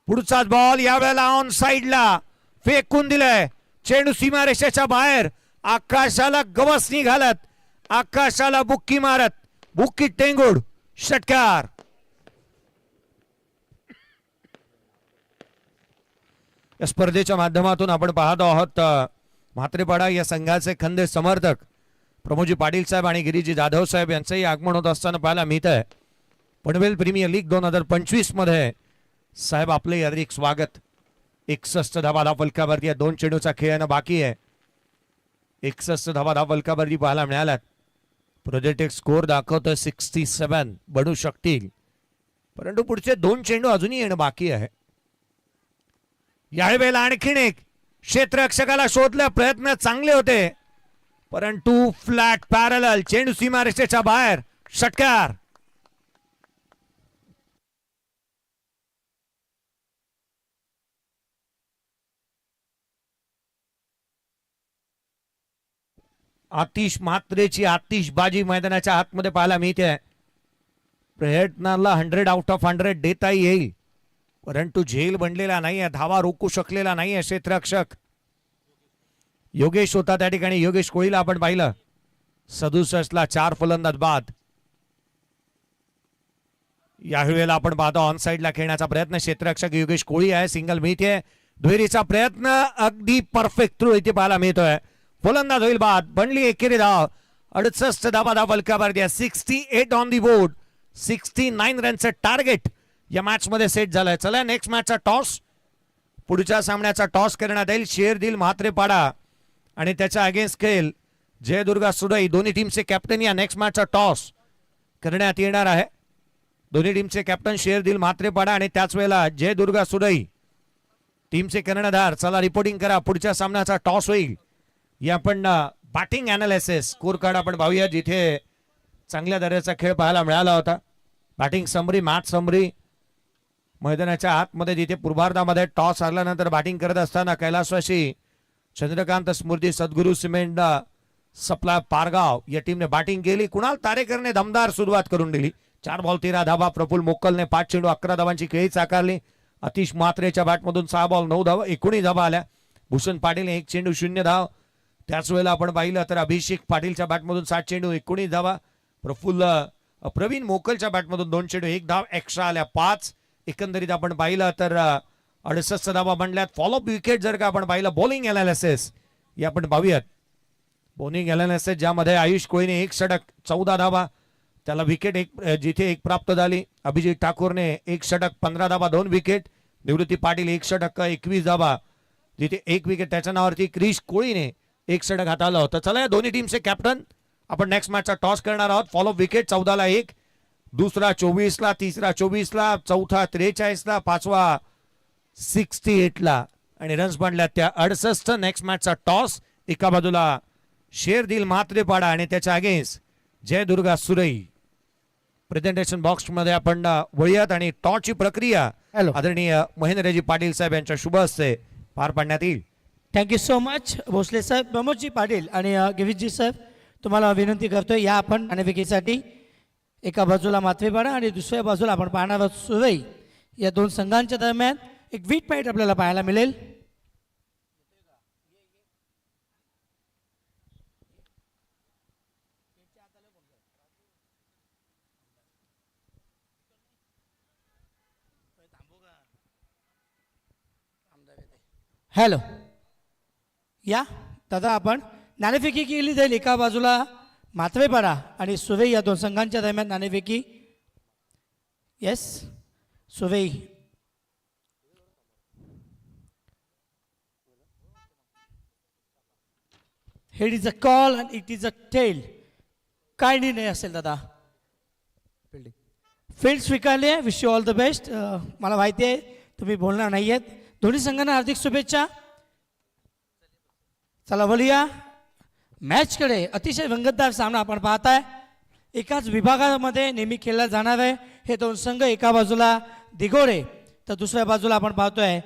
पुढचाच बॉल यावेळेला ऑन साइडला फेकून दिलाय. चेंडू सीमारेषेच्या बाहेर. आकाशाला गवसणी घालत. आकाशाला बुक्की मारत. बुक्की टेंगुड षटकार. या स्पर्धेच्या माध्यमातून आपण पाहतो आहोत म्हात्रेपाडा या संघाचे खंदे समर्थक प्रमोदजी पाटील साहेब आणि गिरीजी जाधव साहेब यांचंही आगमन होत असताना पाहायला मिळत आहे. पनवेल प्रीमियर लीग 2025 मध्ये साहेब आपले हार्दिक स्वागत. 61 धावा धावफलकावरती या 2 चेंडूचा खेळणं बाकी आहे. 61 धावा धावफलकावरती पाहायला मिळाल्यात. प्रोजेक्टेड स्कोर दाखवतोय 67 बनू शकतील परंतु पुढचे 2 चेंडू अजूनही येणं बाकी आहे. यावेळेला आणखीन एक क्षेत्ररक्षकाला शोधले. प्रयत्न चांगले होते परंतु फ्लॅट पॅरल. चेंडू सीमारेषेच्या बाहेर षटकार. आतिश म्हात्रेची आतिषबाजी मैदानाच्या आतमध्ये पाहायला मिळते. प्रयत्नाला 100 आउट ऑफ 100 देता येईल परंतु झेल बनलेला नाहीये. धावा रोखू शकलेला नाहीये क्षेत्ररक्षक. योगेश होता त्या ठिकाणी. योगेश कोळीला आपण पाहिलं. 67ला 4 फलंदाज बाद. यावेळेला आपण पाहतो ऑन साइडला खेळण्याचा प्रयत्न क्षेत्ररक्षक योगेश कोळी आहे. सिंगल मिळते. दुहेरीचा प्रयत्न अगदी परफेक्ट थ्रू इथे पाहायला मिळतोय. फलंदाज होईल बाद. बनली एकेरी धाव. 68 धावा फलकावर द्या. 68 ऑन दी बोर्ड. 69 रनचे टार्गेट या मॅच मध्ये सेट झालंय. चला नेक्स्ट मॅचचा टॉस. पुढच्या सामन्याचा टॉस करण्यात येईल. शेरदिल म्हात्रेपाडा आणि त्याच्या अगेन्स्ट खेळ जयदुर्गा सुरई. दोन्ही टीमचे कॅप्टन या नेक्स्ट मॅचचा टॉस करण्यात येणार आहे. दोन्ही टीमचे कॅप्टन शेरदिल म्हात्रेपाडा आणि त्याच वेळेला जयदुर्गा सुरई टीमचे कर्णधार. चला रिपोर्टिंग करा. पुढच्या सामन्याचा टॉस होईल. या आपण बॅटिंग अनालिसिस स्कोर कार्ड आपण पाहूया जिथे चांगल्या दर्जाचा खेळ पाहायला मिळाला होता. बॅटिंग समरी मॅच समरी मैदानाच्या आतमध्ये जिथे पूर्वार्धामध्ये टॉस हरल्यानंतर बॅटिंग करत असताना कैलासवासी चंद्रकांत स्मृती सद्गुरू सिमेंट सप्लाय पारगाव या टीमने बॅटिंग केली. कुणाल तारेकरने दमदार सुरुवात करून दिली. 4 बॉल 13 धावा. प्रफुल्ल मोक्कलने 5 चेंडू 11 धावांची खेळी साकारली. अतिश म्हात्रेच्या बॅटमधून 6 बॉल 9 धावा 19 धावा आल्या. भूषण पाटीलने 1 चेंडू 0 धाव. त्याच वेळेला आपण पाहिलं तर अभिषेक पाटीलच्या बॅटमधून 7 चेंडू 19 धावा. प्रवीण मोकलच्या बॅटमधून 2 चेंडू 1 धाव एक्स्ट्रा आल्या 5. एकंदरीत आपण पाहिलं तर 68 धावा बनल्यात. फॉलोअप विकेट जर का आपण पाहिलं बॉलिंग अनालिसिस या आपण पाहूयात. बॉलिंग अनालिसिस ज्यामध्ये आयुष कोळीने 1 षटक 14 धावा. त्याला विकेट जिथे 1 प्राप्त झाली. अभिजित ठाकूरने 1 षटक 15 धावा 2 विकेट. निवृत्ती पाटील 1 षटक 21 धावा जिथे 1 विकेट. त्याच्या नावावरती क्रिश कोळीने 1 षटक हाताळलं होतं. चला या दोन्ही टीमचे कॅप्टन आपण नेक्स्ट मॅचचा टॉस करणार आहोत. फॉलोअप विकेट 14 ला 1, दुसरा 24 ला, तिसरा 24 ला, चौथा 43 ला, पाचवा 68 ला आणि रन्स बनल्या त्या 68. नेक्स्ट मॅचचा टॉस. एका बाजूला शेरदिल म्हात्रेपाडा आणि त्याच्या against Jaidurga Surai. Presentation box मध्ये आपण वळूयात आणि टॉसची प्रक्रिया आदरणीय महेंद्रजी पाटील साहेब यांच्या शुभ हस्ते पार पाडण्यात येईल. थँक्यू सो मच भोसले साहेब, प्रमोदजी पाटील आणि गिरीशजी साहेब तुम्हाला विनंती करतोय या आपण नाणेफेकीसाठी एका बाजूला माथेपाडा आणि दुसऱ्या बाजूला आपण पाहणार आहोत सुरई. या दोन संघांच्या दरम्यान एक वीट फाईट आपल्याला पाहायला मिळेल. हॅलो या दादा, आपण नाणेफेकी केली जाईल. एका बाजूला माथवेपाडा आणि सुरई या दोन संघांच्या दरम्यान नाणेफेकी. Yes Surai head is a call and it is a tail. काय निर्णय असेल दादा? फील्ड स्वीकारली आहे. Wish you all the best. मला माहिती आहे तुम्ही बोलणार नाही आहेत. दोन्ही संघांना हार्दिक शुभेच्छा. चला वळूया मॅचकडे. अतिशय रंगतदार सामना आपण पाहताय. एकाच विभागामध्ये नेहमी खेळला जाणार आहे हे दोन संघ. एका बाजूला दिघोडे तर दुसऱ्या बाजूला आपण पाहतोय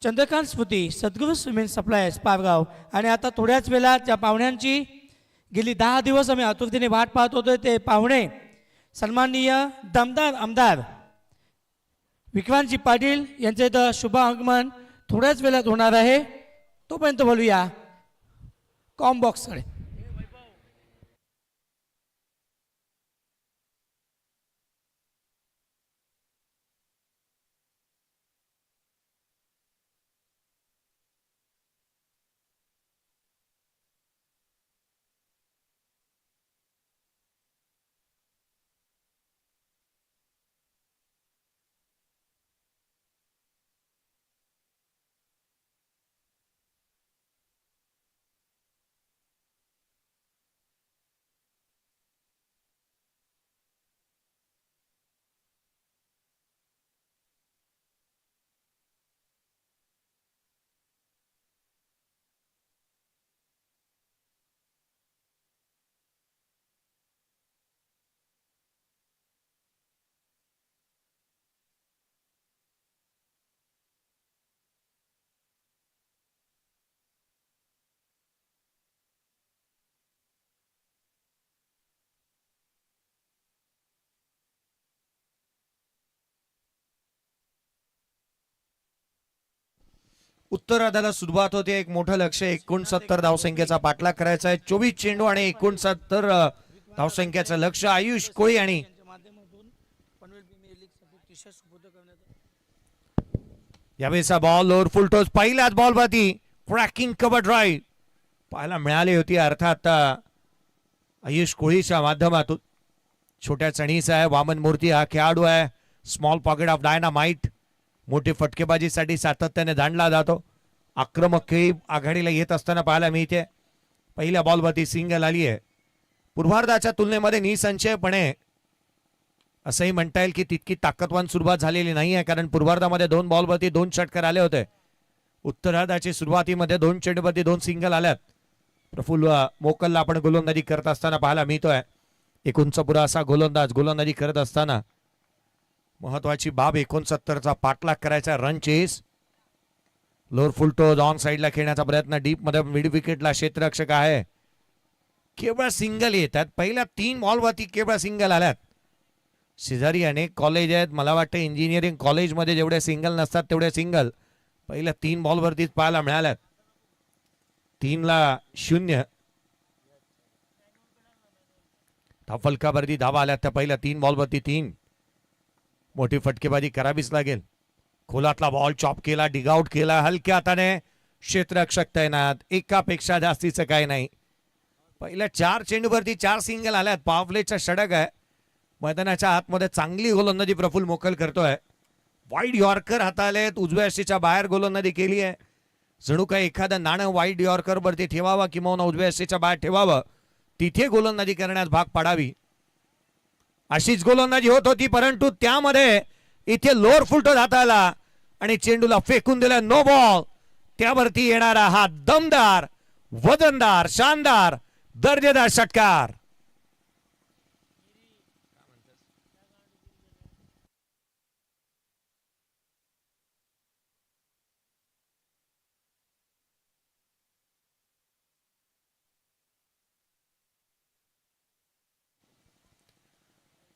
चंद्रकांत स्मृती सद्गुरू सिमेंट सप्लायर्स पारगाव. आणि आता थोड्याच वेळात त्या पाहुण्यांची गेली 10 दिवस आम्ही आतुरतेने वाट पाहत होतो. ते पाहुणे सन्माननीय दमदार आमदार विक्रांतजी पाटील यांचे इथं शुभ आगमन थोड्याच वेळात होणार आहे. तोपर्यंत बोलूया कॉम बॉक्सकडे. उत्तरार्धाला सुरुवात होते. एक मोठं लक्ष 69 धावसंख्येचा पाठलाग करायचा आहे. 24 चेंडू आणि 69 धावसंख्येचं लक्ष. आयुष कोळी आणि यावेळेचा बॉल लोअर फुल टॉस पहिल्याच बॉल वरती क्रॅकिंग कव्हर ड्राईव्ह पाहायला मिळाली होती. अर्थात आयुष कोळीच्या माध्यमातून छोट्या चणीचा आहे वामन मूर्ती हा खेळाडू आहे. स्मॉल पॉकेट ऑफ डायनामाइट मोठी फटकेबाजीसाठी सातत्याने जाणला जातो. आक्रमक खेळी आघाडीला येत असताना पाहायला मिळते. पहिल्या बॉलवरती सिंगल आली आहे. पूर्वार्धाच्या तुलनेमध्ये निसंशयपणे असंही म्हणता येईल की तितकी ताकदवान सुरुवात झालेली नाही आहे, कारण पूर्वार्धामध्ये 2 बॉलवरती 2 षटकार आले होते. उत्तरार्धाची सुरुवातीमध्ये 2 चेंडूवरती 2 सिंगल आल्यात. प्रफुल्ल मोकलला आपण गोलंदाजी करत असताना पाहायला मिळतोय. एक उंचपुरा असा गोलंदाजी करत असताना महत्वाची बाब 69चा पाठलाग करायचा. Run chase lower full toss on साइडला खेळण्याचा प्रयत्न. डीप मध्ये मिड विकेटला क्षेत्ररक्षक आहे. केवळ सिंगल येतात. पहिल्या 3 बॉलवरती केवळ सिंगल आल्यात. शेजारी अनेक कॉलेज आहेत. मला वाटतं इंजिनिअरिंग कॉलेजमध्ये जेवढे सिंगल नसतात तेवढे सिंगल पहिल्या 3 बॉलवरतीच पाहायला मिळाल्यात. 3-0 फलकावरती धावा आल्यात त्या पहिल्या 3 बॉलवरती 3. मोठी फटकेबाजी करावीच लागेल. खोलातला बॉल चॉप केला, डिगआउट केला हलक्या हाताने. क्षेत्ररक्षक तैनात. एकापेक्षा जास्तीचं काही नाही. पहिल्या 4 चेंडूवरती 4 सिंगल आल्यात. पावलेचा षटक आहे. मैदानाच्या आतमध्ये चांगली गोलंदाजी प्रफुल्ल मोकल करतोय. वाईड यॉर्कर हाताळलेत. उजव्या यष्टीच्या बाहेर गोलंदाजी केली आहे. जणू काही एखादं नाणं वाईड यॉर्कर वरती ठेवावं किंवा उजव्या यष्टीच्या बाहेर ठेवावं, तिथे गोलंदाजी करण्यास भाग पाडावी अशीच गोलंदाजी होत होती. परंतु त्यामध्ये इथे लोअर फुल टॉस हाताळला आणि चेंडूला फेकून दिला. No ball. त्यावरती येणारा हा दमदार, वजनदार, शानदार, दर्जेदार षटकार.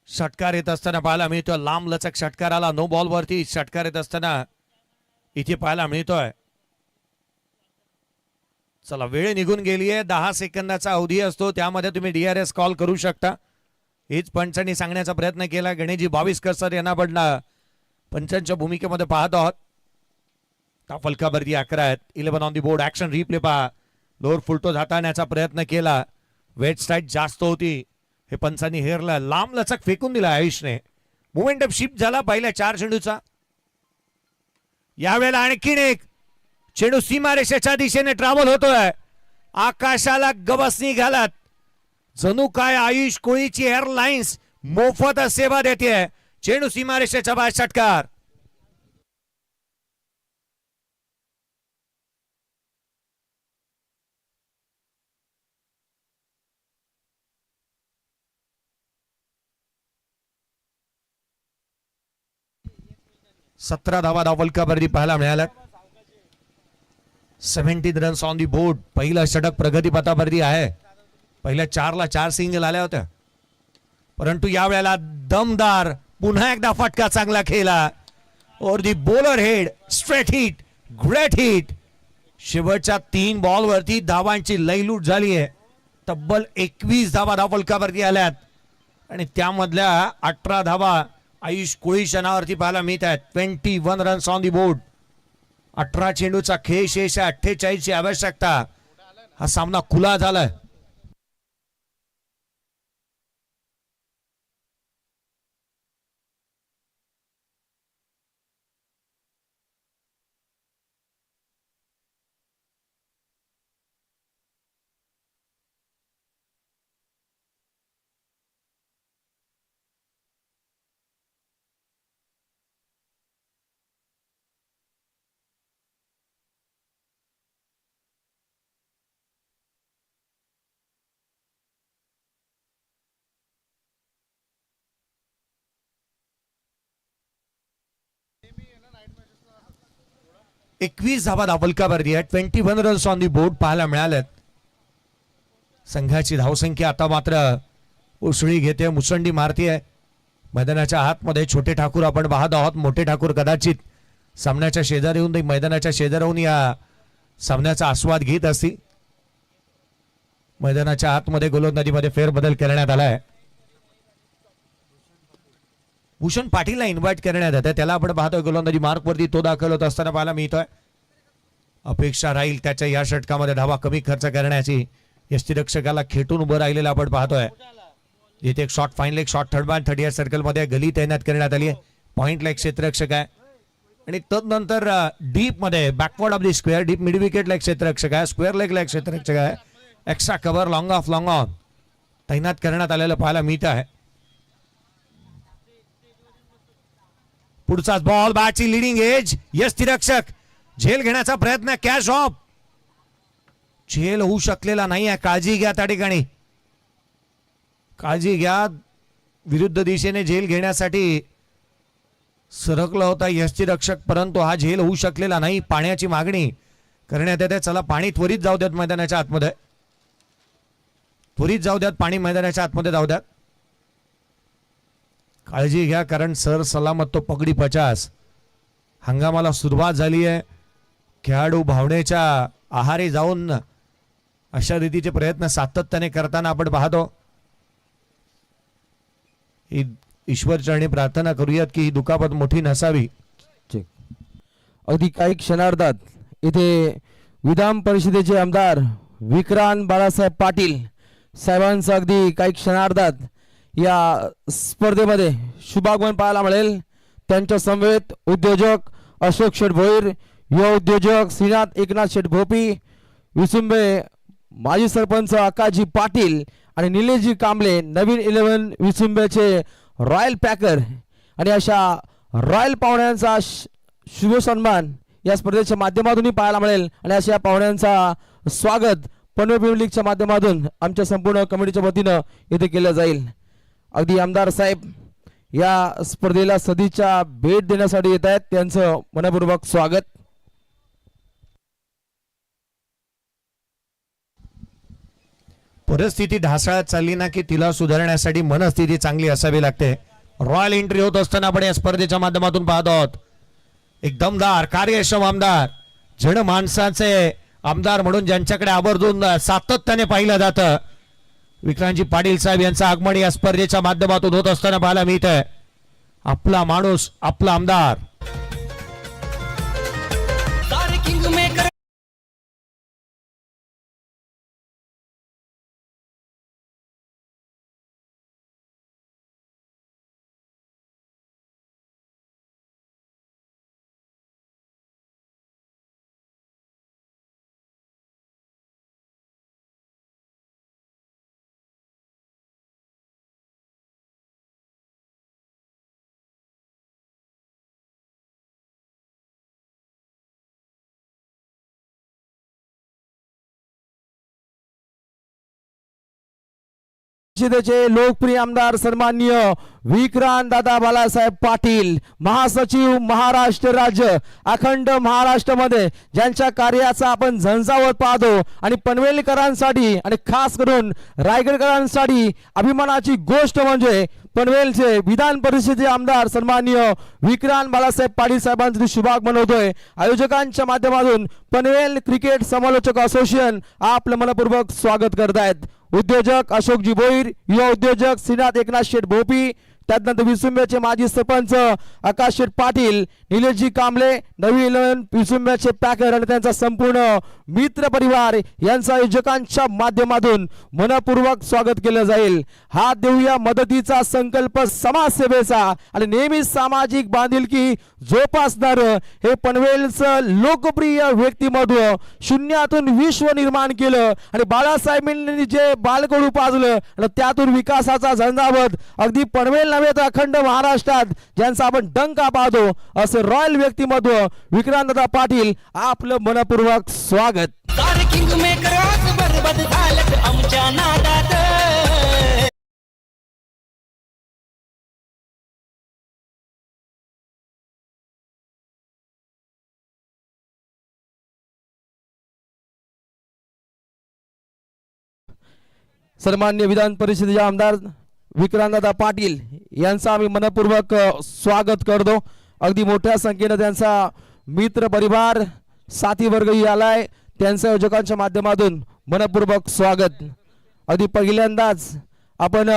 षटकार येत असताना पाहायला मिळतोय. लांब लचक षटकार आला. नो बॉल वरती षटकार येत असताना इथे पाहायला मिळतोय. चला वेळ निघून गेली आहे. 10 सेकंदाचा अवधी असतो. त्यामध्ये तुम्ही DRS कॉल करू शकता. हेच पंचांनी सांगण्याचा प्रयत्न केला. गणेशजी भाविस्कर सर यांना पण पंचांच्या भूमिकेमध्ये पाहत आहोत. फलकावरती 11 आहेत. 11 on the board. Action replay पहा. लोअर फुल टॉस हाताळण्याचा प्रयत्न केला. वेट स्ट्राईक जास्त होती. हे पंचांनी हेरला. लांब लचक फेकून दिला आयुषने. मोमेंटम शिफ्ट झाला पहिल्या 4 चेंडूचा. यावेळेला आणखीन एक चेंडू सीमारेषेच्या दिशेने ट्रॅव्हल होतोय. आकाशाला गवसणी घालत जणू काय आयुष कोळीची एअरलाइन्स मोफत सेवा देते. चेंडू सीमारेषेच्या बाहेर षटकार. सतरा धावा फलकावरती पाहायला मिळाल्यात. 17 रन्स ऑन दी बोर्ड. पहिला षटक प्रगतीपथावरती आहे. पहिल्या 4ला 4 सिंगल आल्या होत्या. परंतु यावेळेला दमदार पुन्हा एकदा फटका चांगला खेळला. और the bowler head straight hit, great hit. शेवटच्या 3 बॉलवरती धावांची लयलूट झाली आहे. तब्बल 21 धावा फलकावरती आल्यात आणि त्यामधल्या 18 धावा आयुष कोळीच्या नावावरती पाहायला मिळत आहेत. 21 रन्स ऑन दी बोर्ड. 18 चेंडूचा खेळ शेष आहे. 48 ची आवश्यकता. हा सामना खुला झालाय. एकवीस धावा फलकावरती आहेत. 21 रन्स ऑन दी बोर्ड पाहायला मिळाल्यात. संघाची धावसंख्या आता मात्र उसळी घेते, मुसंडी मारते. मैदानाच्या आतमध्ये छोटे ठाकूर आपण पाहत आहोत. मोठे ठाकूर कदाचित सामन्याच्या शेजारी येऊन मैदानाच्या शेजारून या सामन्याचा आस्वाद घेत असतील. मैदानाच्या आतमध्ये गोलंदाजीमध्ये फेरबदल करण्यात आलाय. भूषण पाटीलला इन्व्हाइट करण्यात येतं, त्याला आपण पाहतोय गोलंदाजी मार्कवरती तो दाखल होत असताना पाहायला मिळतोय. अपेक्षा राहील त्याच्या या षटकामध्ये धावा कमी खर्च करण्याची. यष्टीरक्षकाला खेटून उभं राहिलेलं आपण पाहतोय. इथे एक shot fine leg shot third man 30 circle मध्ये गली तैनात करण्यात आली आहे. पॉइंटला एक क्षेत्ररक्षक आहे आणि तदनंतर डीप मध्ये backward of the square deep mid विकेटला एक क्षेत्ररक्षक आहे. स्क्वेअर लेगला एक क्षेत्ररक्षक आहे. Extra cover long off long on तैनात करण्यात आलेलं पाहायला मिळत आहे. पुढचाच बॉल बॅटची लिडिंग एज. यष्टीरक्षक झेल घेण्याचा प्रयत्न. कॅश ऑफ झेल होऊ शकलेला नाही आहे. काळजी घ्या त्या ठिकाणी, काळजी घ्या. विरुद्ध दिशेने झेल घेण्यासाठी सरकला होता यष्टीरक्षक, परंतु हा झेल होऊ शकलेला नाही. पाण्याची मागणी करण्यात येते. चला पाणी त्वरित जाऊ द्यात मैदानाच्या आतमध्ये, त्वरित जाऊ द्यात, पाणी मैदानाच्या आतमध्ये जाऊ द्यात. काळजी घ्या कारण सर सलामत तो पगडी 50 हंगामाला सुरुवात झाली आहे. खेळाडू भावनेच्या आहारी जाऊन अशा रीतीचे प्रयत्न सातत्याने करताना आपण पाहतो. ही ईश्वर चरणी प्रार्थना करूयात की ही दुखापत मोठी नसावी. अगदी काही क्षणार्धात इथे विधान परिषदेचे आमदार विक्रांत बाळासाहेब पाटील साहेबांचं अगदी काही क्षणार्धात या स्पर्धेमध्ये शुभागमन पाहायला मिळेल. त्यांच्या समवेत उद्योजक अशोक शेठ भोईर, युवा उद्योजक श्रीनाथ एकनाथ शेठ भोपी, विसुंबे माजी सरपंच आकाजी पाटील आणि निलेशजी कांबळे, नवीन 11 विसुंबेचे रॉयल पॅकर आणि अशा रॉयल पाहुण्यांचा शुभ सन्मान या स्पर्धेच्या माध्यमातूनही पाहायला मिळेल. आणि अशा या पाहुण्यांचा स्वागत पनवेल प्रीमियर लीगच्या माध्यमातून आमच्या संपूर्ण कमिटीच्या वतीनं इथे केलं जाईल. अगदी आमदार साहेब या स्पर्धेला सदिच्छा भेट देण्यासाठी येत आहेत, त्यांचं मनपूर्वक स्वागत. परिस्थिती ढासळत चालली ना की तिला सुधारण्यासाठी मनस्थिती चांगली असावी लागते. रॉयल एंट्री होत असताना आपण या स्पर्धेच्या माध्यमातून पाहत आहोत. एक दमदार कार्यक्षम आमदार, जण माणसाचे आमदार म्हणून ज्यांच्याकडे आवर्जून सातत्याने पाहिलं जातं, विक्रांतजी पाटील साहेब यांचं आगमन या स्पर्धेच्या माध्यमातून होत असताना पाहायला मिळतंय. आपला माणूस, आपला आमदार. परिषदेचे लोकप्रिय आमदार सन्माननीय विक्रांत दादा बाळासाहेब पाटील, महासचिव महाराष्ट्र राज्य, अखंड महाराष्ट्रामध्ये ज्यांच्या कार्याचा आपण झंझावत पाहतो आणि पनवेलकरांसाठी आणि खास करून रायगडकरांसाठी अभिमानाची गोष्ट म्हणजे पनवेलचे विधान परिषदेचे आमदार सन्माननीय विक्रांत बाळासाहेब पाटील साहेबांचं शुभागमन होतोय. आयोजकांच्या माध्यमातून पनवेल क्रिकेट समालोचक असोसिएशन आपलं मनपूर्वक स्वागत करतायत. उद्योजक अशोकजी भोईर, युवा उद्योजक श्रीनाथ एकनाथ शेठ भोपी, त्यानंतर विसुंब्याचे माजी सरपंच आकाश शेठ पाटील, निलेशजी कांबळे, नवीन 11 विसुंब्याचे पॅकर आणि त्यांचा संपूर्ण मित्र परिवार यांच्या आयोजकांच्या माध्यमातून मनपूर्वक स्वागत केलं जाईल. हात देऊया मदतीचा संकल्प समाजसेवेचा आणि नेहमी सामाजिक बांधिलकी जोपासणार हे पनवेलचं लोकप्रिय व्यक्तिमत्व, शून्यातून विश्व निर्माण केलं आणि बाळासाहेबांनी जे बालकडू पाजलं आणि त्यातून विकासाचा झंझावत अगदी पनवेल नव्हे तर अखंड महाराष्ट्रात ज्यांचा आपण डंका पाहतो असं रॉयल व्यक्तिमत्व विक्रांतदादा पाटील आपलं मनपूर्वक स्वागत. सन्मान्य विधान परिषदेचे आमदार विक्रांतदादा पाटील यांचा आम्ही मनपूर्वक स्वागत करतो. अगदी मोठ्या संख्येने त्यांचा मित्र परिवार साथी वर्गही आलाय, त्यांच्या आयोजकांच्या माध्यमातून मनपूर्वक स्वागत. अगदी पहिल्यांदाच आपण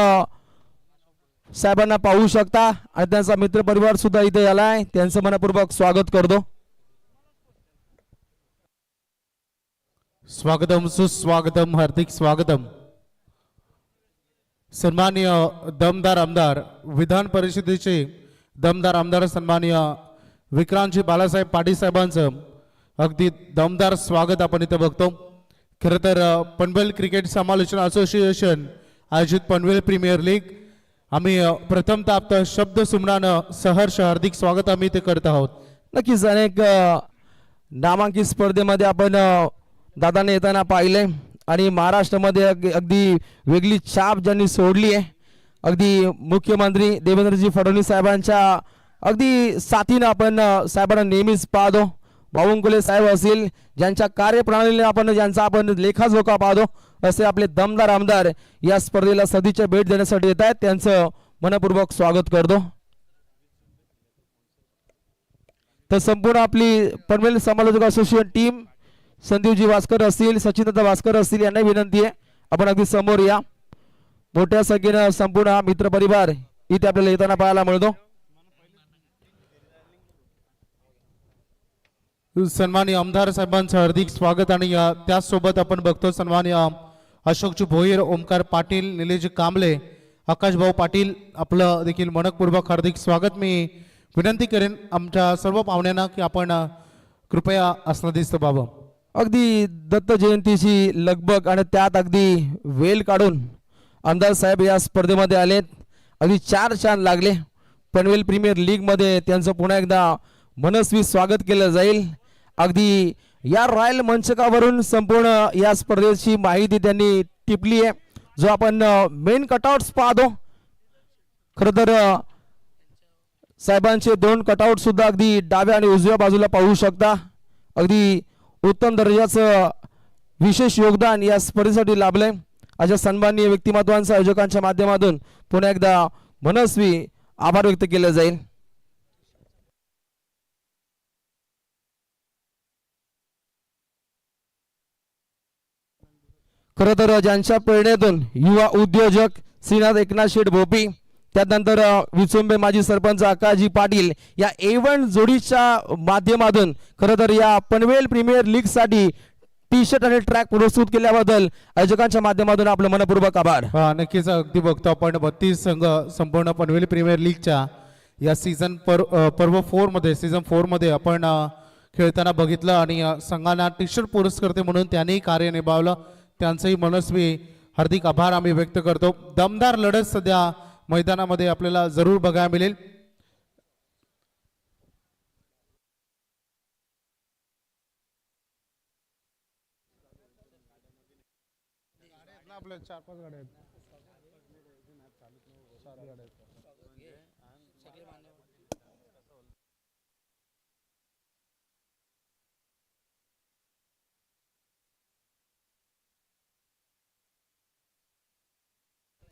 साहेबांना पाहू शकता आणि त्यांचा मित्रपरिवार सुद्धा इथे आलाय, त्यांचं मनपूर्वक स्वागत करतो. स्वागतम सुस्वागतम हार्दिक स्वागतम. सन्माननीय दमदार आमदार, विधान परिषदेचे दमदार आमदार सन्माननीय विक्रांतजी बाळासाहेब पाटील साहेबांचं अगदी दमदार स्वागत आपण इथे बघतो. खरं तर पनवेल क्रिकेट समालोचन असोसिएशन आयोजित पनवेल प्रीमियर लीग आम्ही प्रथमतः आपलं शब्द सुमनानं सहर्ष हार्दिक स्वागत आम्ही इथे करत आहोत. नक्कीच अनेक नामांकित स्पर्धेमध्ये आपण दादाने येताना पाहिले आणि महाराष्ट्रामध्ये अगदी वेगळी छाप ज्यांनी सोडली आहे. अगदी मुख्यमंत्री देवेंद्रजी फडणवीस साहेबांच्या अगदी साथीनं आपण साहेबांना नेहमीच पाहतो. बावनकुळे साहेब असतील, ज्यांच्या कार्यप्रणालीने आपण ज्यांचा आपण लेखाजोखा पाहतो, असे आपले दमदार आमदार या स्पर्धेला सदिच्छा भेट देण्यासाठी येत आहेत. त्यांचं मनपूर्वक स्वागत करतो. तर संपूर्ण आपली पनवेल समालोचक असोसिएशन टीम, संदीपजी वास्कर असतील, सचिनदादा वास्कर असतील, यांना विनंती आहे आपण अगदी समोर या. मोठ्या संख्येनं संपूर्ण हा मित्रपरिवार इथे आपल्याला येताना पाहायला मिळतो. सन्माननीय आमदार साहेबांचं हार्दिक स्वागत आणि त्याचसोबत आपण बघतो सन्माननीय अशोकजी भोईर, ओमकार पाटील, निलेश कांबळे, आकाशभाऊ पाटील, आपलं देखील मनपूर्वक हार्दिक स्वागत. मी विनंती करेन आमच्या सर्व पाहुण्यांना की आपण कृपया आसनाधीस्थ व्हावं. अगदी दत्त जयंतीची लगबग आणि त्यात अगदी वेल काढून आमदार साहेब या स्पर्धेमध्ये आलेत. अगदी 4 चांद लागले. पनवेल प्रीमियर लीग मध्ये त्यांचं पुन्हा एकदा मनस्वी स्वागत केलं जाईल. अगदी या रॉयल मंचकावरून संपूर्ण या स्पर्धेची माहिती त्यांनी टिपली आहे, जो आपण मेन कटआउट्स पाहतो. खरं तर साहेबांचे 2 कटआउट सुद्धा अगदी डाव्या आणि उजव्या बाजूला पाहू शकता. अगदी उत्तम दर्जाचं विशेष योगदान या स्पर्धेसाठी लाभलंय. अशा सन्माननीय व्यक्तिमत्वांच्या आयोजकांच्या माध्यमातून पुन्हा एकदा मनस्वी आभार व्यक्त केले जाईल. खरं तर ज्यांच्या प्रेरणेतून युवा उद्योजक श्रीनाथ एकनाथ शेठ भोपी, त्यानंतर विचुंबे माजी सरपंच आकाशजी पाटील या एवन जोडीच्या माध्यमातून खरं तर या पनवेल प्रीमियर लीग साठी टी शर्ट आणि ट्रॅक प्रस्तुत केल्याबद्दल आयोजकांच्या माध्यमातून आपलं मनपूर्वक आभार. नक्कीच अगदी बघतो आपण 32 संघ संपूर्ण पनवेल प्रीमियर लीगच्या या सीझन पर्व 4 मध्ये आपण खेळताना बघितलं आणि संघांना टी शर्ट पुरस्कर्ते म्हणून त्यांनी कार्य निभावलं. त्यांचंही मनस्वी हार्दिक आभार आम्ही व्यक्त करतो. दमदार लढत सध्या मैदानामध्ये आपल्याला जरूर बघायला मिळेल.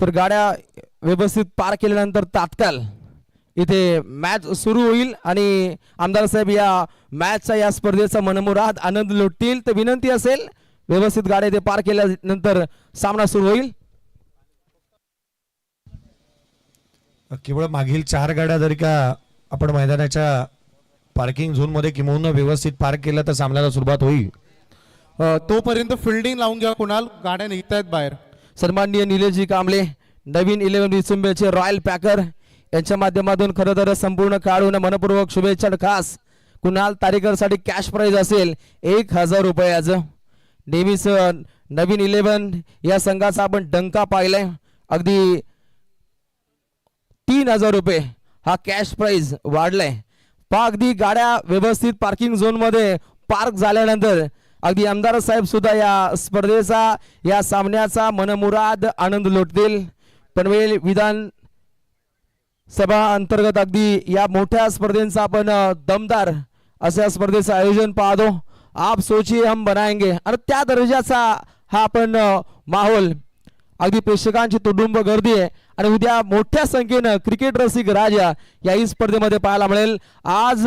तर गाड्या व्यवस्थित पार केल्यानंतर तात्काळ इथे मॅच सुरू होईल आणि आमदार साहेब या मॅचचा या स्पर्धेचा मनमुराद आनंद लुटतील. तर विनंती असेल व्यवस्थित गाड्या इथे पार केल्यानंतर सामना सुरू होईल. केवळ मागील 4 गाड्या जरी का आपण मैदानाच्या पार्किंग झोन मध्ये किंवा व्यवस्थित पार्क केलं तर सामन्याला सुरुवात होईल. तोपर्यंत फिल्डिंग लावून घ्या. कुणाल गाड्या निघतायत बाहेर. सन्माननीय निलेशजी कांबळे, नवीन 11 विचुंबेचे रॉयल पॅकर यांच्या माध्यमातून खरं तर संपूर्ण खेळाडूंना मनपूर्वक शुभेच्छा. खास कुणाल तारेकर साठी कॅश प्राइज असेल 1000 रुपयाचं. नेहमीच नवीन 11 या संघाचा आपण डंका पाहिलाय. अगदी 3000 रुपये हा कॅश प्राइज वाढलाय. अगदी गाड्या व्यवस्थित पार्किंग झोन मध्ये पार्क झाल्यानंतर अगदी आमदार साहेब सुद्धा या स्पर्धेचा या सामन्याचा मनमुराद आनंद लुटतील. पनवेल विधान सभा अंतर्गत अगदी या मोठ्या स्पर्धेचा आपण दमदार अशा स्पर्धेचं आयोजन पाहतो. आप सोचिए हम बनाएंगे आणि त्या दर्जाचा हा आपण माहोल अगदी प्रेक्षकांची तुडुंब गर्दी आहे आणि उद्या मोठ्या संख्येनं क्रिकेट रसिक राजा याही स्पर्धेमध्ये पाहायला मिळेल. आज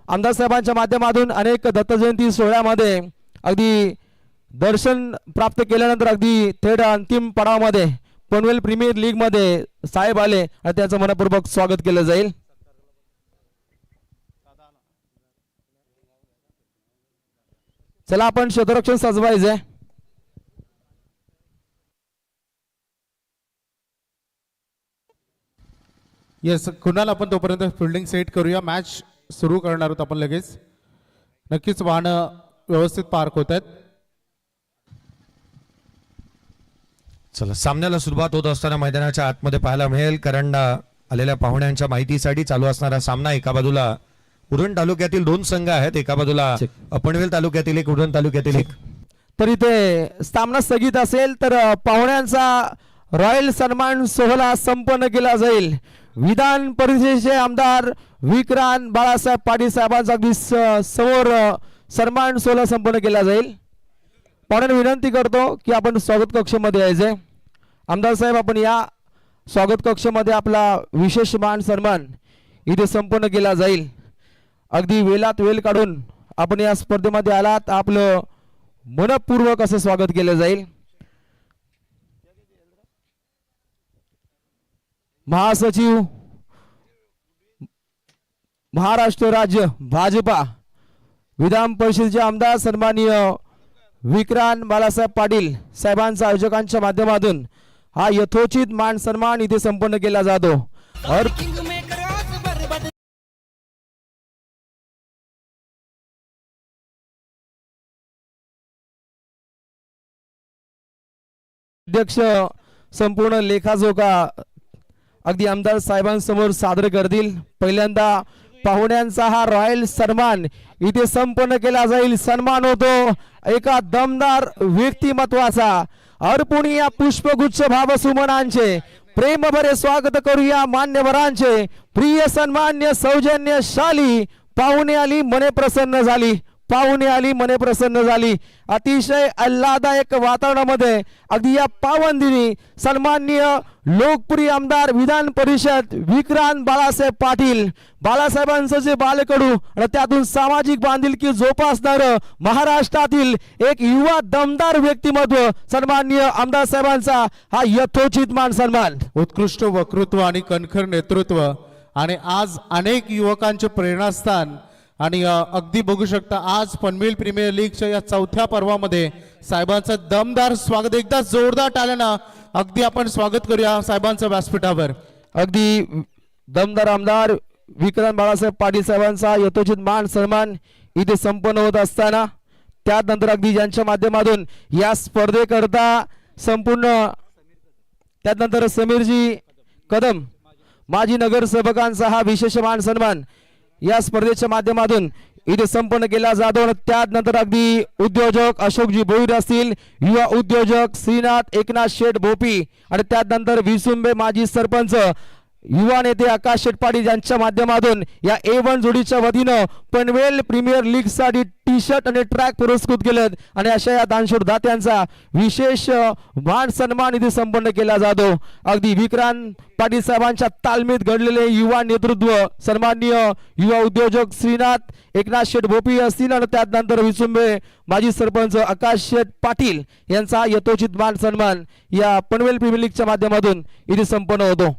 आमदार साहेबांच्या माध्यमातून अनेक दत्त जयंती सोहळ्यामध्ये अगदी दर्शन प्राप्त केल्यानंतर अगदी थेट अंतिम पडावामध्ये पनवेल प्रीमियर लीग मध्ये साहेब आले आणि त्यांचं मनपूर्वक स्वागत केलं जाईल. चला आपण क्षेत्ररक्षण सजवायचंय. येस कुणाल, आपण तोपर्यंत फिल्डिंग सेट करूया. मॅच सुरू करणार आहोत आपण लगेच. नक्कीच वाहनं व्यवस्थित पार्क होत आहेत. चला, सामन्याला सुरुवात होत असताना मैदानाच्या आतमध्ये पाहायला मिळेल कारण आलेल्या पाहुण्यांच्या माहितीसाठी चालू असणारा सामना. एका बाजूला उरण तालुक्यातील दोन संघ आहेत, एका बाजूला पनवेल तालुक्यातील एक, उरण तालुक्यातील एक. तर इथे सामना स्थगित असेल तर पाहुण्यांचा रॉयल सन्मान सोहळा संपन्न केला जाईल. विधान परिषदेचे आमदार विक्रांत बाळासाहेब पाटील साहेबांचा अगदी समोर सन्मान सोहळा संपन्न केला जाईल. पाहुण्यांना विनंती करतो की आपण स्वागत कक्षामध्ये यायचे. आमदार साहेब, आपण या स्वागत कक्षामध्ये आपला विशेष मान सन्मान इथे संपन्न केला जाईल. अगदी वेळात वेळ काढून आपण या स्पर्धेमध्ये आलात, आपलं मनपूर्वक असं स्वागत केलं जाईल. महासचिव महाराष्ट्र राज्य भाजपा विधान परिषदेचे आमदार सन्माननीय विक्रांत बाळासाहेब पाटील साहेबांच्या आयोजकांच्या माध्यमातून हा यथोचित मान सन्मान इथे संपन्न केला जातो. अध्यक्ष संपूर्ण लेखाजोखा अगदी आमदार साहेबांसमोर सादर करतील. पहिल्यांदा पाहुण्यांचा हा रॉयल सन्मान इथे संपन्न केला जाईल. सन्मान होतो एका दमदार व्यक्तिमत्वाचा. अर्पुण या पुष्पगुच्छ भावसुमनांचे प्रेमभरे स्वागत करूया मान्यवरांचे. प्रिय सन्मान्य सौजन्यशाली पाहुणे आली मने प्रसन्न झाली, पाहुणे आली मने प्रसन्न झाली. अतिशय आल्हाददायक वातावरणामध्ये अगदी या पावन दिनी सन्माननीय लोकप्रिय आमदार विधान परिषद विक्रांत बाळासाहेब पाटील, बाळासाहेबांचं जे बालकडू आणि त्यातून सामाजिक बांधिलकी जोपासणार महाराष्ट्रातील एक युवा दमदार व्यक्तिमत्व सन्माननीय आमदार साहेबांचा हा यथोचित मान सन्मान. उत्कृष्ट वक्तृत्व आणि कणखर नेतृत्व आणि आज अनेक युवकांचे प्रेरणास्थान. आणि अगदी बघू शकता आज पनवेल प्रीमियर लीगच्या या चौथ्या पर्वामध्ये साहेबांचं दमदार स्वागत. एकदा जोरदार टाळ्यानं अगदी आपण स्वागत करूया साहेबांचं व्यासपीठावर. अगदी दमदार आमदार विक्रांत बाळासाहेब पाटील साहेबांचा यथोचित मान सन्मान इथे संपन्न होत असताना त्यानंतर अगदी ज्यांच्या माध्यमातून या स्पर्धेकरता संपूर्ण त्यानंतर समीरजी कदम माजी नगरसेवकांचा हा विशेष मान सन्मान या स्पर्धेच्या माध्यमातून इथे संपन्न केला जातो. त्यानंतर अगदी उद्योजक अशोकजी भोईर असतील, युवा उद्योजक श्रीनाथ एकनाथ शेठ भोपी आणि त्यानंतर विसुंबे माजी सरपंच युवा नेते आकाश शेठ पाटील यांच्या माध्यमातून या A1 जोडीच्या वतीनं पनवेल प्रीमियर लीग साठी टी शर्ट आणि ट्रॅक पुरस्कृत केलेत आणि अशा या दानशूर दात्यांचा विशेष मान सन्मान इथे संपन्न केला जातो. अगदी विक्रांत पाटील साहेबांच्या तालमीत घडलेले युवा नेतृत्व सन्माननीय युवा उद्योजक श्रीनाथ एकनाथ शेठ भोपी असतील आणि त्यानंतर विसुंबे माजी सरपंच आकाश शेठ पाटील यांचा यथोचित मान सन्मान या पनवेल प्रीमियर लीगच्या माध्यमातून इथे संपन्न होतो.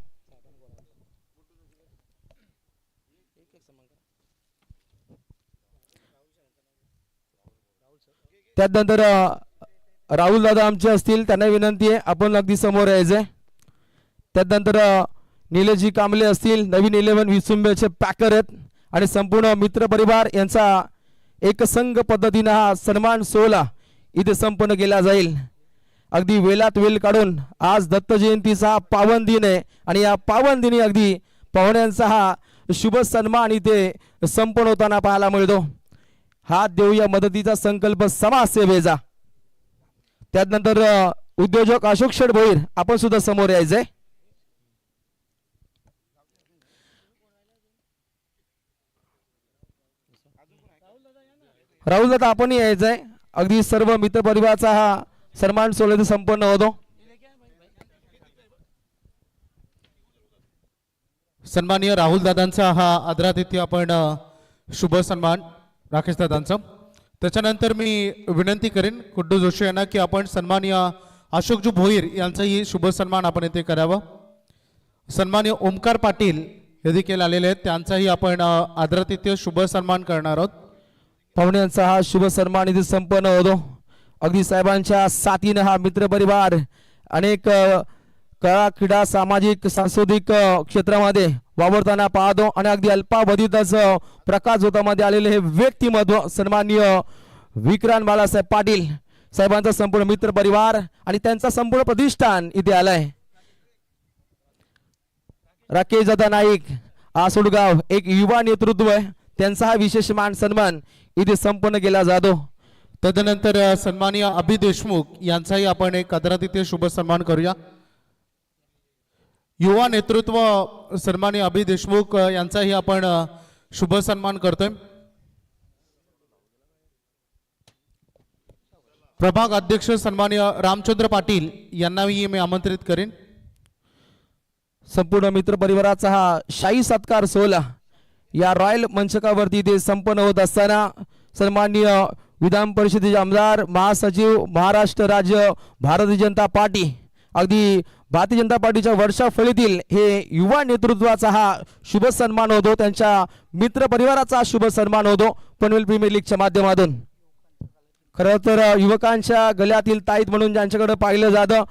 त्यानंतर राहुल दादा आमचे असतील, त्यांना विनंती आहे आपण अगदी समोर यायचंय. त्यानंतर निलेशजी कांबळे असतील, नवीन 11 विसुंबेचे पॅकर आहेत आणि संपूर्ण मित्र परिवार यांचा एक संघ पद्धतीने हा सन्मान सोहळा इथे संपन्न केला जाईल. अगदी वेळात वेळ काढून आज दत्त जयंतीचा पावन दिन आहे आणि या पावन दिनी अगदी पाहुण्यांचा हा शुभ सन्मान इथे संपन्न होताना पाहायला मिळतो. हात देऊया मदतीचा संकल्प समाजसेवेचा. त्यानंतर उद्योजक अशोक शेठ भोईर आपण सुद्धा समोर यायचंय. राहुल दादा आपण यायचंय. अगदी सर्व मित्र परिवाराचा हा सन्मान सोहळा संपन्न होतो. सन्माननीय राहुल दादांचा हा आदरातिथ्य आपण शुभ सन्मान राकेश दादांचा. त्याच्यानंतर मी विनंती करेन कुड्डू जोशी यांना की आपण सन्माननीय अशोकजी भोईर यांचाही शुभ सन्मान आपण येथे करावा. सन्मान्य ओमकार पाटील हे देखील आलेले आहेत, त्यांचाही आपण आदरातिथ्य शुभ सन्मान करणार आहोत. पाहुण्यांचा हा शुभ सन्मान इथे संपन्न होतो. अगदी साहेबांच्या साथीनं हा मित्र परिवार अनेक कला क्रीडा सामाजिक सांस्कृतिक क्षेत्रामध्ये वावरताना पाहतो आणि अगदी अल्पावधीतच प्रकाशझोतामध्ये आलेले हे व्यक्तिमत्व सन्माननीय विक्रांत बाळासाहेब पाटील साहेबांचा संपूर्ण मित्र परिवार आणि त्यांचा संपूर्ण प्रतिष्ठान इथे आलाय. राकेश दादा नाईक आसोडगाव एक युवा नेतृत्व आहे, त्यांचा हा विशेष मान सन्मान इथे संपन्न केला जातो. तदनंतर सन्माननीय अभि देशमुख यांचाही आपण एक आदरातिथ्य शुभ सन्मान करूया. युवा नेतृत्व सन्माननीय अभि देशमुख यांचाही आपण शुभ सन्मान करतोय. प्रभाग अध्यक्ष सन्माननीय रामचंद्र पाटील यांनाही मी आमंत्रित करेन. संपूर्ण मित्र परिवाराचा हा शाही सत्कार सोहळा या रॉयल मंचकावरती इथे संपन्न होत असताना सन्माननीय विधान परिषदेचे आमदार महासचिव महाराष्ट्र राज्य भारतीय जनता पार्टी अगदी भारतीय जनता पार्टीच्या वर्षाफळीतील हे युवा नेतृत्वाचा हा शुभ सन्मान होतो. त्यांच्या मित्र परिवाराचा शुभ सन्मान होतो पनवेल प्रीमियर लीगच्या माध्यमातून. खरं तर युवकांच्या गळ्यातील ताईत म्हणून ज्यांच्याकडे पाहिलं जातं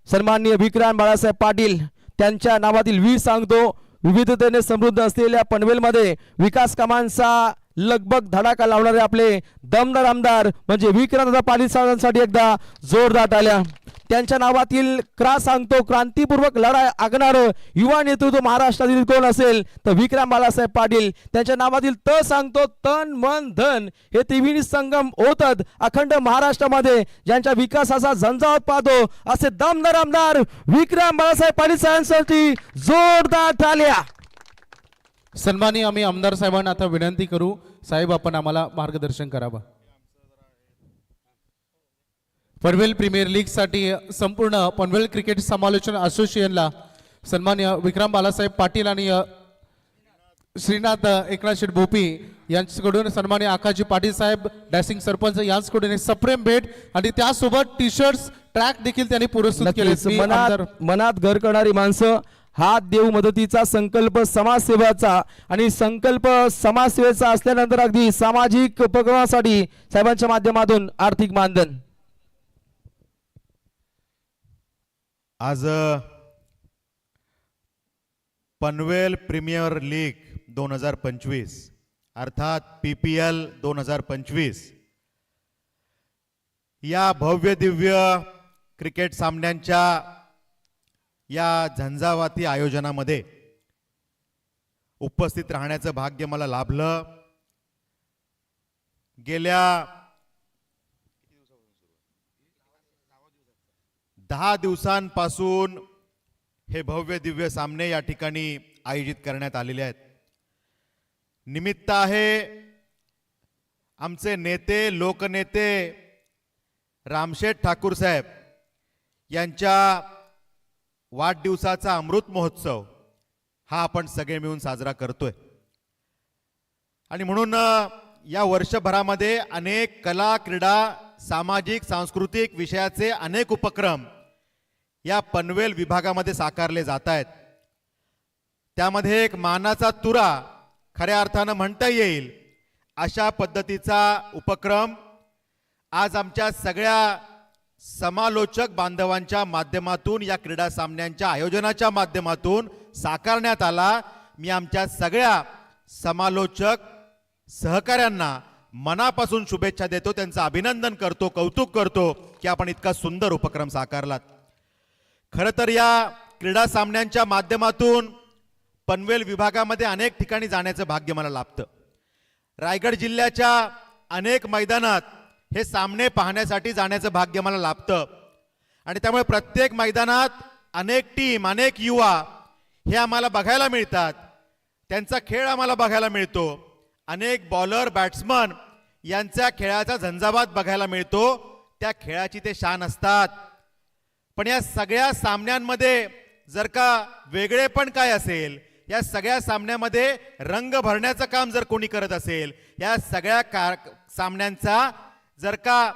सन्माननीय विक्रांत बाळासाहेब पाटील त्यांच्या नावातील वी सांगतो. विविधतेने समृद्ध असलेल्या पनवेलमध्ये विकास कामांचा लगबग धडाका लावणारे आपले दमदार आमदार म्हणजे विक्रांत पाटील साहेबांसाठी एकदा जोरदार टाळ्या. त्यांच्या नावातील क्रा सांगतो क्रांतीपूर्वक लढा आखणार युवा नेतृत्व महाराष्ट्रातील कोण असेल तर विक्रांत बाळासाहेब पाटील. त्यांच्या नावातील त सांगतो तन मन धन हे त्रिवेणी संगम होतात अखंड महाराष्ट्रामध्ये ज्यांच्या विकासाचा झंझावात पाहतो असे दमदार आमदार विक्रांत बाळासाहेब पाटील साहेबांसाठी जोरदार टाळ्या. सन्माननीय आम्ही आमदार साहेबांना आता विनंती करू, साहेब आपण आम्हाला मार्गदर्शन करावं. पनवेल प्रीमियर लीग साठी संपूर्ण पनवेल क्रिकेट समालोचन असोसिएशनला सन्माननीय विक्रम बाळासाहेब पाटील आणि श्रीनाथ एकनाथ शेठ भोपी यांच्याकडून सन्माननीय आकाजी पाटील साहेब डॅसिंग सरपंच यांच्याकडून एक सप्रेम भेट आणि त्यासोबत टी शर्ट्स ट्रॅक देखील त्यांनी पुरस्कृत केले. नक्कीच मनात घर करणारी माणसं हात देऊ मदतीचा संकल्प समाजसेवाचा आणि संकल्प समाजसेवेचा असल्यानंतर अगदी सामाजिक उपक्रमासाठी साहेबांच्या माध्यमातून आर्थिक मानधन. आज पनवेल प्रीमियर लीग 2025 अर्थात PPL 2025 या भव्य दिव्य क्रिकेट सामन्यांच्या या झंझावाती आयोजनामध्ये उपस्थित राहण्याचं भाग्य मला लाभलं. गेल्या 10 दिवसांपासून हे भव्य दिव्य सामने या ठिकाणी आयोजित करण्यात आलेले आहेत. निमित्त आहे आमचे नेते लोकनेते रामशेठ ठाकूर साहेब यांच्या वाढदिवसाचा अमृत महोत्सव हा आपण सगळे मिळून साजरा करतोय. आणि म्हणून या वर्षभरामध्ये अनेक कला क्रीडा सामाजिक सांस्कृतिक विषयाचे अनेक उपक्रम या पनवेल विभागामध्ये साकारले जात आहेत. त्यामध्ये एक मानाचा तुरा खऱ्या अर्थानं म्हणता येईल अशा पद्धतीचा उपक्रम आज आमच्या सगळ्या समालोचक बांधवांच्या माध्यमातून या क्रीडा सामन्यांच्या आयोजनाच्या माध्यमातून साकारण्यात आला. मी आमच्या सगळ्या समालोचक सहकाऱ्यांना मनापासून शुभेच्छा देतो, त्यांचं अभिनंदन करतो, कौतुक करतो की आपण इतका सुंदर उपक्रम साकारलात. खरं तर या क्रीडा सामन्यांच्या माध्यमातून पनवेल विभागामध्ये अनेक ठिकाणी जाण्याचं भाग्य मला लाभतं. रायगड जिल्ह्याच्या अनेक मैदानात हे सामने पाहण्यासाठी जाण्याचं भाग्य मला लाभतं. आणि त्यामुळे प्रत्येक मैदानात अनेक टीम अनेक युवा हे आम्हाला बघायला मिळतात, त्यांचा खेळ आम्हाला बघायला मिळतो. अनेक बॉलर बॅट्समन यांच्या खेळाचा झंझावात बघायला मिळतो. त्या खेळाची ते शान असतात. पण या सगळ्या सामन्यांमध्ये जर का वेगळेपण काय असेल, या सगळ्या सामन्यामध्ये रंग भरण्याचं काम जर कोणी करत असेल, या सगळ्या सामन्यांचा जर का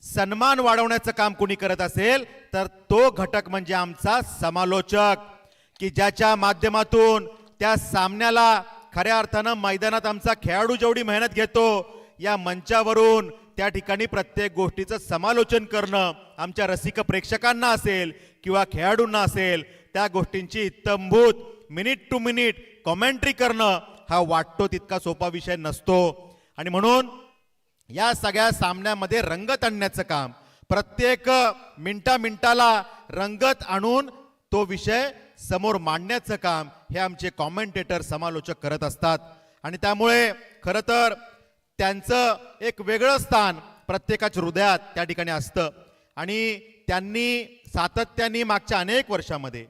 सन्मान वाढवण्याचं काम कोणी करत असेल तर तो घटक म्हणजे आमचा समालोचक, की ज्याच्या माध्यमातून त्या सामन्याला खऱ्या अर्थानं मैदानात आमचा खेळाडू जेवढी मेहनत घेतो, या मंचावरून त्या ठिकाणी प्रत्येक गोष्टीचं समालोचन करणं आमच्या रसिक प्रेक्षकांना असेल किंवा खेळाडूंना असेल, त्या गोष्टींची इत्तंभूत मिनिट टू मिनिट कॉमेंट्री करणं हा वाटतो तितका सोपा विषय नसतो. आणि म्हणून या सगळ्या सामन्यामध्ये रंगत आणण्याचं काम, प्रत्येक मिनिटाला रंगत आणून तो विषय समोर मांडण्याचं काम हे आमचे कॉमेंटेटर समालोचक करत असतात. आणि त्यामुळे खरं तर त्यांचं एक वेगळं स्थान प्रत्येकाच्या हृदयात त्या ठिकाणी असतं. आणि त्यांनी सातत्याने मागच्या अनेक वर्षामध्ये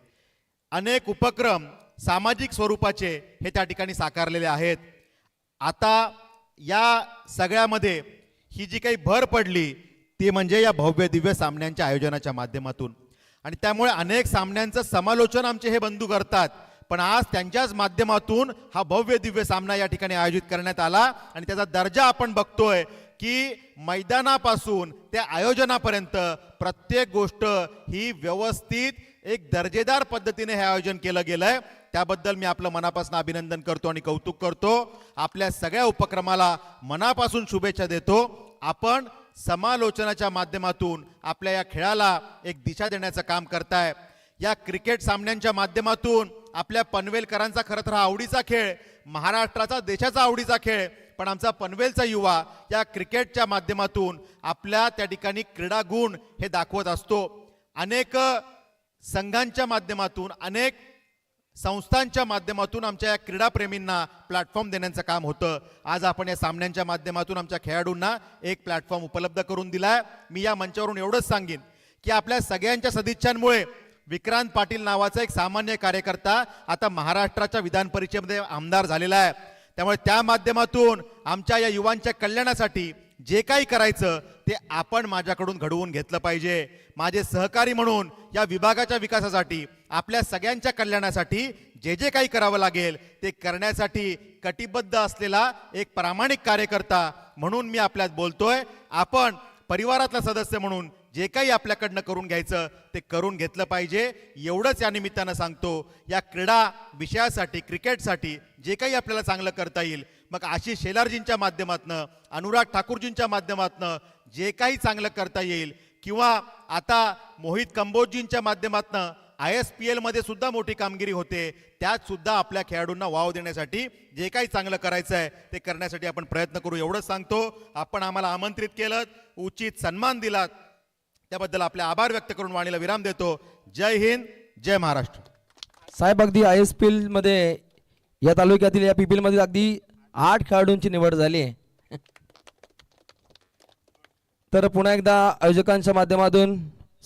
अनेक उपक्रम सामाजिक स्वरूपाचे हे त्या ठिकाणी साकारलेले आहेत. आता या सगळ्यामध्ये ही जी काही भर पडली ती म्हणजे या भव्य दिव्य सामन्यांच्या आयोजनाच्या माध्यमातून. आणि त्यामुळे अनेक सामन्यांचं समालोचन आमचे हे बंधू करतात, पण आज त्यांच्याच माध्यमातून हा भव्य दिव्य सामना या ठिकाणी आयोजित करण्यात आला. आणि त्याचा दर्जा आपण बघतोय की मैदानापासून त्या आयोजनापर्यंत प्रत्येक गोष्ट ही व्यवस्थित एक दर्जेदार पद्धतीने हे आयोजन केलं गेलंय. त्याबद्दल मी आपलं मनापासून अभिनंदन करतो आणि कौतुक करतो. आपल्या सगळ्या उपक्रमाला मनापासून शुभेच्छा देतो. आपण समालोचनाच्या माध्यमातून आपल्या या खेळाला एक दिशा देण्याचं काम करताय. या क्रिकेट सामन्यांच्या माध्यमातून आपल्या पनवेलकरांचा खरं तर हा आवडीचा खेळ, महाराष्ट्राचा देशाचा आवडीचा खेळ, पण आमचा पनवेलचा युवा या क्रिकेटच्या माध्यमातून आपल्या त्या ठिकाणी क्रीडा गुण हे दाखवत असतो. अनेक संघांच्या माध्यमातून, अनेक संस्थांच्या माध्यमातून आमच्या या क्रीडाप्रेमींना प्लॅटफॉर्म देण्याचं काम होतं. आज आपण या सामन्यांच्या माध्यमातून आमच्या खेळाडूंना एक प्लॅटफॉर्म उपलब्ध करून दिलाय. मी या मंचावरून एवढंच सांगेन की आपल्या सगळ्यांच्या सदिच्छांमुळे विक्रांत पाटील नावाचा एक सामान्य कार्यकर्ता आता महाराष्ट्राच्या विधान परिषदेमध्ये आमदार झालेला आहे. त्यामुळे त्या माध्यमातून आमच्या या युवांच्या कल्याणासाठी जे काही करायचं ते आपण माझ्याकडून घडवून घेतलं पाहिजे. माझे सहकारी म्हणून या विभागाच्या विकासासाठी, आपल्या सगळ्यांच्या कल्याणासाठी जे जे काही करावं लागेल ते करण्यासाठी कटिबद्ध असलेला एक प्रामाणिक कार्यकर्ता म्हणून मी आपल्यात बोलतोय. आपण परिवारातला सदस्य म्हणून जे काही आपल्याकडनं करून घ्यायचं ते करून घेतलं पाहिजे, एवढंच या निमित्तानं सांगतो. या क्रीडा विषयासाठी, क्रिकेटसाठी जे काही आपल्याला चांगलं करता येईल, मग आशिष शेलारजींच्या माध्यमातनं, अनुराग ठाकूरजींच्या माध्यमातनं जे काही चांगलं करता येईल, किंवा आता मोहित कंबोजजींच्या माध्यमातनं ISPL मध्ये सुद्धा मोठी कामगिरी होते, त्यात सुद्धा आपल्या खेळाडूंना वाव देण्यासाठी जे काही चांगलं करायचं आहे ते करण्यासाठी आपण प्रयत्न करू, एवढंच सांगतो. आपण आम्हाला आमंत्रित केलं, उचित सन्मान दिलात, त्याबद्दल आपले आभार व्यक्त करून वाणीला विराम देतो. जय हिंद, जय महाराष्ट्र. साहेब, अगदी ISPL मध्ये या तालुक्यातील या PPL मध्ये अगदी 8 खेळाडूंची निवड झाली आहे. तर पुन्हा एकदा आयोजकांच्या माध्यमातून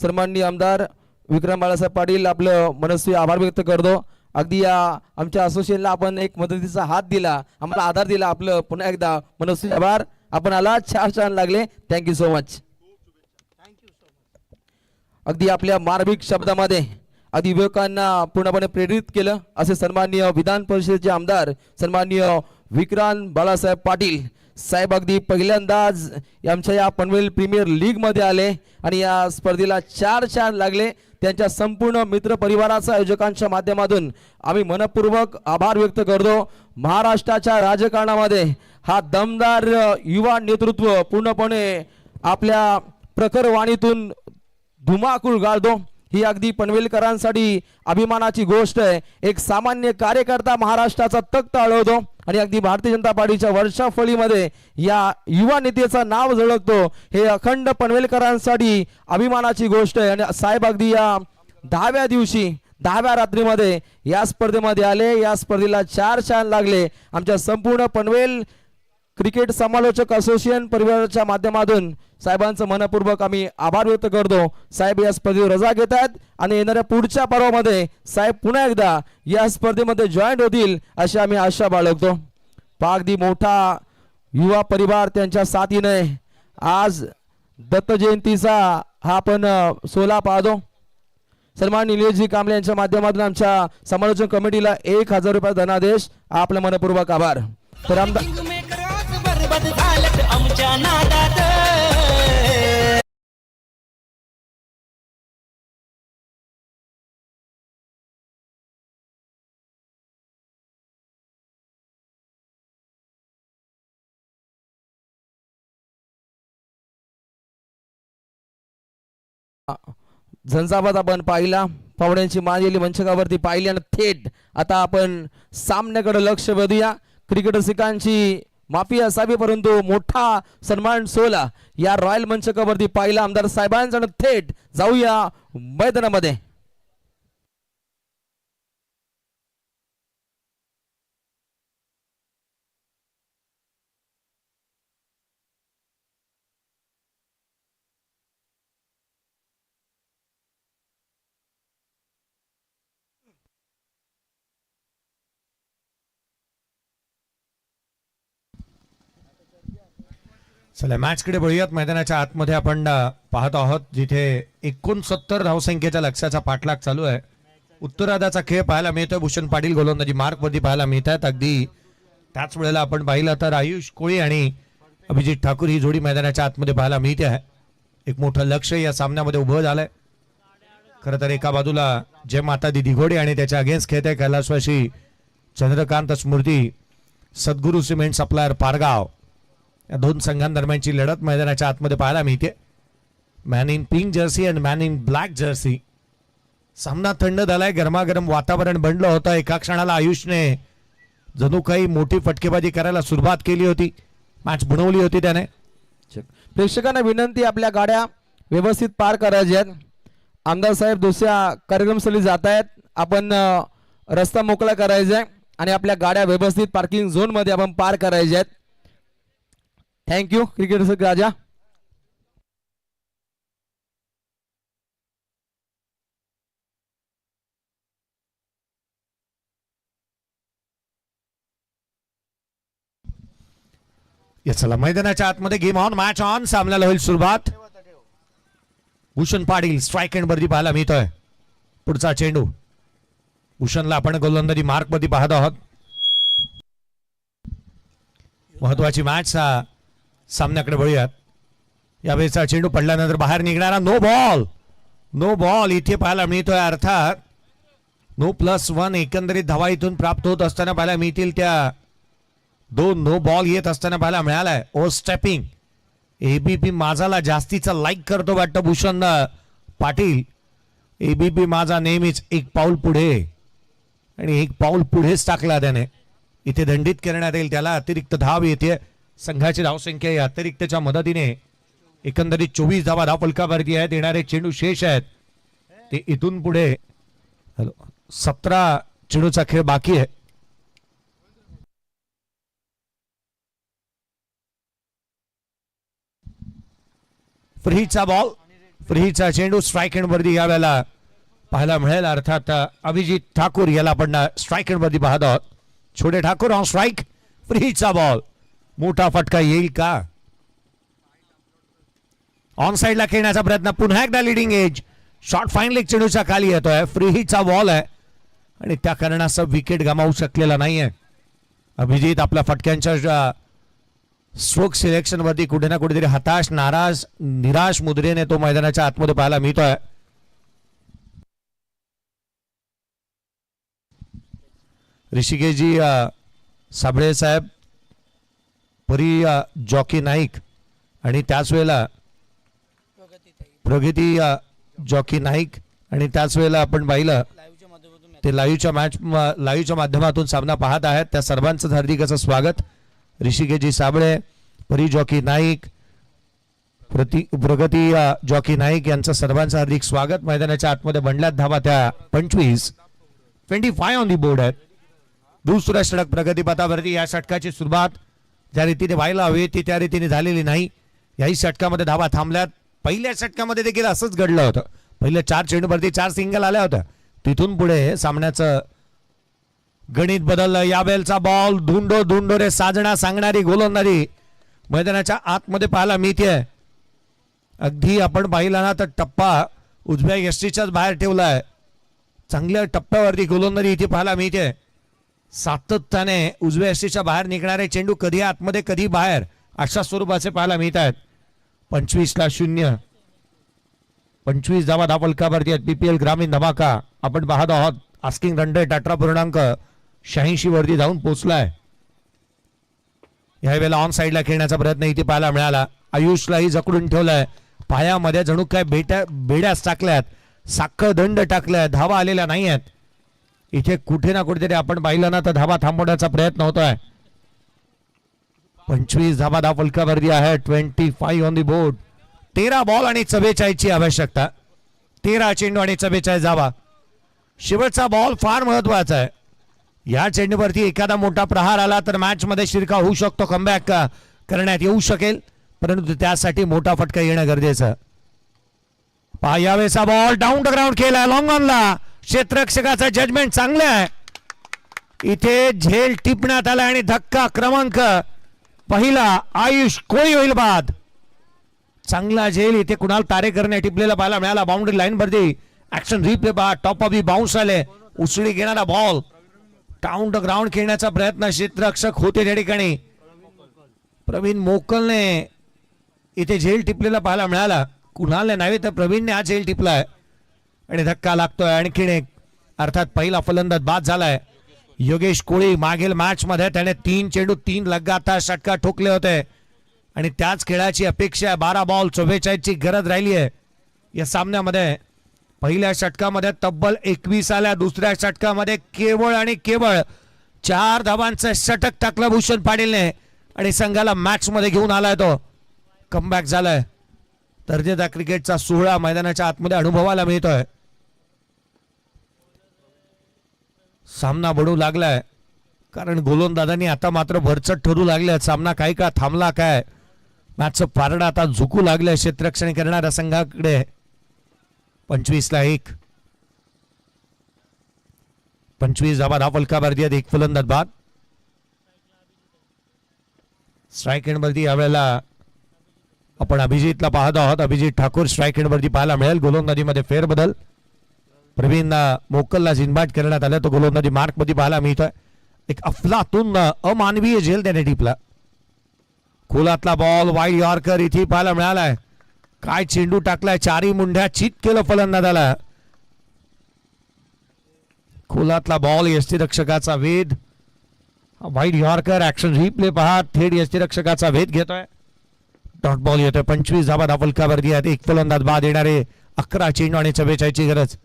सन्माननीय आमदार विक्रम बाळासाहेब पाटील आपलं मनस्वी आभार व्यक्त करतो. अगदी या आमच्या असोसिएशनला आपण एक मदतीचा हात दिला, आम्हाला आधार दिला, आपलं पुन्हा एकदा मनस्वी आभार. आपण आला, 4 छान लागले. Thank you so much. अगदी आपल्या मार्मिक शब्दामध्ये अगदी युवकांना पूर्णपणे प्रेरित केलं असे सन्माननीय विधान परिषदेचे आमदार सन्माननीय विक्रांत बाळासाहेब पाटील साहेब अगदी पहिल्यांदाच आमच्या या पनवेल प्रीमियर लीग मध्ये आले आणि या स्पर्धेला 4 छान लागले. त्यांच्या संपूर्ण मित्र परिवाराच्या आयोजकांच्या माध्यमातून आम्ही मनपूर्वक आभार व्यक्त करतो. महाराष्ट्राच्या राजकारणामध्ये हा दमदार युवा नेतृत्व पूर्णपणे आपल्या प्रखर वाणीतून धुमाकूळ गाळतो. ही अगदी पनवेलकरांसाठी अभिमानाची गोष्ट आहे. एक सामान्य कार्यकर्ता महाराष्ट्राचा तख्त अडवतो आणि अगदी भारतीय जनता पार्टीच्या वर्षाफळीमध्ये या युवा नेत्याचं नाव झळकतो. हे अखंड पनवेलकरांसाठी अभिमानाची गोष्ट आहे. आणि साहेब अगदी या 10व्या दिवशी 10व्या रात्रीमध्ये या स्पर्धेमध्ये आले. या स्पर्धेला 4 छान लागले. आमच्या संपूर्ण पनवेल क्रिकेट समालोचक असोसिएशन परिवाराच्या माध्यमातून साहेबांचं मनपूर्वक आम्ही आभार व्यक्त करतो. साहेब या स्पर्धेवर रजा घेत आहेत आणि येणाऱ्या पुढच्या पर्वामध्ये साहेब पुन्हा एकदा या स्पर्धेमध्ये जॉईंट होतील अशी आम्ही आशा बाळगतो. अगदी मोठा युवा परिवार त्यांच्या साथीने आज दत्त जयंतीचा हा आपण सोहळा पाहतो. सन्मान निलेशजी कांबळे यांच्या माध्यमातून आमच्या समालोचन कमिटीला 1000 रुपये धनादेश. आपलं मनपूर्वक आभार. तर आमदार आमच्या नादात झंझावात आपण पाहिला, पाहुण्यांची मांडलेली मंचकावरती पाहिली आणि थेट आता आपण सामन्याकडे लक्ष वेधूया. क्रिकेट रसिकांची माफी असावी, परंतु मोठा सन्मान सोहळा या रॉयल मंचकावरती पाहिला आमदार साहेबांचा आणि थेट जाऊया मैदानामध्ये. चला मॅचकडे वळूयात. मैदानाच्या आतमध्ये आपण पाहत आहोत जिथे 69 धावसंख्येच्या लक्ष्याचा पाठलाग चालू आहे. उत्तरार्धाचा खेळ पाहायला मिळतोय. भूषण पाटील गोलंदाजी मार्कवरती पाहायला मिळत आहेत. अगदी त्याच वेळेला आपण पाहिलं तर आयुष कोळी आणि अभिजित ठाकूर ही जोडी मैदानाच्या आतमध्ये पाहायला मिळते आहे. एक मोठं लक्ष या सामन्यामध्ये उभं झालंय. खरं तर एका बाजूला जय माता दी दिघोडे आणि त्याच्या अगेन्स्ट खेळत आहे कैलासवासी चंद्रकांत स्मृती सद्गुरू सिमेंट सप्लायर पारगाव. या दोन संघांदरम्यानची लढत मैदानाच्या आतमध्ये पाहायला मिळते. मॅन इन पिंक जर्सी आणि मॅन इन ब्लॅक जर्सी. सामना थंड झालाय, गरमागरम वातावरण बनलं होतं. एका क्षणाला आयुषने जणू काही मोठी फटकेबाजी करायला सुरुवात केली होती. मॅच बनवली होती त्याने. प्रेक्षकांना विनंती, आपल्या गाड्या व्यवस्थित पार करायच्या आहेत. आमदार साहेब दुसऱ्या कार्यक्रमस्थळी जात आहेत. आपण रस्ता मोकळा करायचा आहे आणि आपल्या गाड्या व्यवस्थित पार्किंग झोन मध्ये आपण पार करायच्या आहेत. थँक्यू क्रिकेट रसिक राजा. चला मैदानाच्या आतमध्ये गेम ऑन, मॅच ऑन. सामन्याला होईल सुरुवात. भूषण पाटील स्ट्राईक एंड वरती पाहायला मिळतोय. पुढचा चेंडू भूषणला आपण गोलंदाजी मार्क मध्ये पाहत आहोत. महत्वाची मॅच सामन्याकडे वळूयात. यावेळेचा चेंडू पडल्यानंतर बाहेर निघणारा नो बॉल. नो बॉल इथे पाहायला मिळतोय. अर्थात नो+1 एकंदरीत धावा इथून प्राप्त होत असताना पाहायला मिळतील. त्या 2 नो बॉल येत असताना पाहायला मिळालाय. ओ स्टेपिंग एबीपी माझाला जास्तीचा लाईक करतो वाटतं भूषण पाटील. एबीपी माझा नेहमीच एक पाऊल पुढे आणि एक पाऊल पुढेच टाकला त्याने. इथे दंडित करण्यात येईल त्याला. अतिरिक्त धाव येते. संघाची धावसंख्या या अतिरिक्तच्या मदतीने एकंदरीत 24 धावा धावफलकावरती आहेत. येणारे चेंडू शेष आहेत ते इथून पुढे 17 चेंडूचा खेळ बाकी आहे. फ्रीचा बॉल, फ्रीचा चेंडू स्ट्राईक एंड वरती यावेळेला पाहायला मिळेल. अर्थात अभिजित ठाकूर याला आपण स्ट्राईक एंड वरती पाहत आहोत. छोटे ठाकूर ऑन स्ट्राईक. फ्रीचा बॉल, मोठा फटका येईल का? ऑन साइडला खेळण्याचा प्रयत्न. पुन्हा एकदा leading age short fine leg चेंडूच्या खाली येतोय. फ्रीचा बॉल आहे आणि त्या कारणासह विकेट गमावू शकलेला नाहीये. अभिजित आपल्या फटक्यांच्या स्ट्रोक सिलेक्शन वरती कुठे ना कुठेतरी हताश, नाराज, निराश मुद्रेने तो मैदानाच्या आतमध्ये पाहायला मिळतोय. ऋषिकेशजी साबळे साहेब, परी जॉकी नाईक आणि त्याच वेळेला प्रगती जॉकी नाईक आणि त्याच वेळेला आपण पाहिलं ते लाईव्हच्या माध्यमातून सामना पाहत आहेत. त्या सर्वांचं हार्दिक असं स्वागत. ऋषिकेशजी साबळे, परी जॉकी नाईक, प्रगती जॉकी नाईक यांचं सर्वांचं हार्दिक स्वागत. मैदानाच्या आतमध्ये बनल्यात धावा त्या 25 ऑन दी बोर्ड आहेत. दुसऱ्या षटक प्रगतीपथावरती. या षटकाची सुरुवात ज्या रीतीने व्हायला हवी ती त्या रीतीने झालेली नाही. याही षटकामध्ये धावा थांबल्यात. पहिल्या षटकामध्ये देखील असंच घडलं होतं. पहिल्या 4 चेंडूवरती 4 सिंगल आल्या होत्या. तिथून पुढे सामन्याचं गणित बदललं. यावेळेचा बॉल धुंडो रे साजना सांगणारी गोलंदाजी मैदानाच्या आतमध्ये पाहायला मिळते. अगदी आपण पाहिला ना तर टप्पा उजव्या यष्टीच्याच बाहेर ठेवलाय. चांगल्या टप्प्यावरती गोलंदाजी इथे पाहायला मिळते. सातत्याने उजव्या यष्टीच्या बाहेर निघणारे चेंडू कधी आतमध्ये कधी बाहेर अशा स्वरूपाचे पाहायला मिळत आहेत. 25-0 25 धावा धावफलकावरती आहेत. पीपीएल ग्रामीण धमाका आपण पाहत आहोत. आस्किंग रन रेट 18.86 वरती जाऊन पोहोचलाय. यावेळेला ऑन साइडला खेळण्याचा प्रयत्न इथे पाहायला मिळाला. आयुषलाही जकडून ठेवलाय. पायामध्ये जणू काय बेड्याच टाकल्यात. साखळ दंड टाकलाय, धावा आलेल्या नाही आहेत. इथे कुठे ना कुठेतरी आपण पाहिलं ना तर धावा थांबवण्याचा प्रयत्न होतोय. 25 धावा धाव फलकावरती आहे. 25 ऑन दी बोर्ड. 13 बॉल आणि 44 ची आवश्यकता. 13 चेंडू आणि 44 धावा. शेवटचा बॉल फार महत्वाचा आहे. या चेंडूवरती एखादा मोठा प्रहार आला तर मॅच मध्ये शिरकाव होऊ शकतो, कमबॅक करण्यात येऊ शकेल, परंतु त्यासाठी मोठा फटका येणं गरजेचं. यावेळेचा बॉल डाऊन द ग्राउंड केला लॉंग ऑनला. क्षेत्ररक्षकाचं जजमेंट चांगलं आहे. इथे झेल टिपण्यात आला आणि धक्का क्रमांक पहिला आयुष कोळी होईल बाद. चांगला झेल इथे कुणाल तारेकरने टिपलेला पाहायला मिळाला. बाउंड्री लाईन वरती ऍक्शन रिप्ले बाद. टॉप ऑफ दी बाउन्स आले. उसळी घेणारा बॉल डाऊन द ग्राउंड खेळण्याचा प्रयत्न क्षेत्ररक्षक होते त्या ठिकाणी. प्रवीण मोकलने इथे झेल टिपलेला पाहायला मिळाला. कुणालने नाही तर प्रवीणने हा झेल टिपलाय आणि धक्का लागतोय. आणखीन एक अर्थात पहिला फलंदाज बाद झालाय. योगेश कोळी मागील मॅच मध्ये त्याने 3 चेंडू 3 लगातार षटकार ठोकले होते आणि त्याच खेळाची अपेक्षा आहे. 12 बॉल 44 ची गरज राहिली आहे या सामन्यामध्ये. पहिल्या षटकामध्ये तब्बल 21 आल्या. दुसऱ्या षटकामध्ये केवळ आणि केवळ 4 धावांचं षटक टाकलं भूषण पाटीलने आणि संघाला मॅच मध्ये घेऊन आलाय. तो कमबॅक झालाय. दर्जेदार क्रिकेटचा 16 मैदानाच्या आतमध्ये अनुभवाला मिळतोय. सामना बडू लागलाय कारण गोलंदाजांनी आता मात्र भरचट ठरू लागले. सामना काही काळ थांबला काय. मॅचचं पारडं आता झुकू लागलंय क्षेत्ररक्षण करणाऱ्या संघाकडे. 25-1. 25 धावा धाव फलकावरती आहेत. एक फलंदाज बाद. स्ट्राईक एंडवरती यावेळेला आपण अभिजितला पाहत आहोत. अभिजित ठाकूर स्ट्राईक एंडवरती पाहायला मिळेल. गोलंदाजीमध्ये फेरबदल. प्रवीण मोकलला झिनबाट करण्यात आलं. तो गोलंदाजी मार्क मध्ये पाहायला मिळतोय. एक अफलातून अमानवीय झेल त्याने टिपला. खोलातला बॉल वाईड यॉर्कर इथे पाहायला मिळालाय. काय चेंडू टाकलाय. 4ही मुंड्या चित केलं फलंदाजाला. खोलातला बॉल यष्टीरक्षकाचा वेध. वाईड यॉर्कर ऍक्शन रिप्ले पहा. थेट यष्टीरक्षकाचा वेध घेतोय. डॉट बॉल येतोय. 25 धावा धाव फलकावरती आहेत. एक फलंदाज बाद येणारे 11 चेंडू आणि 44 ची गरज.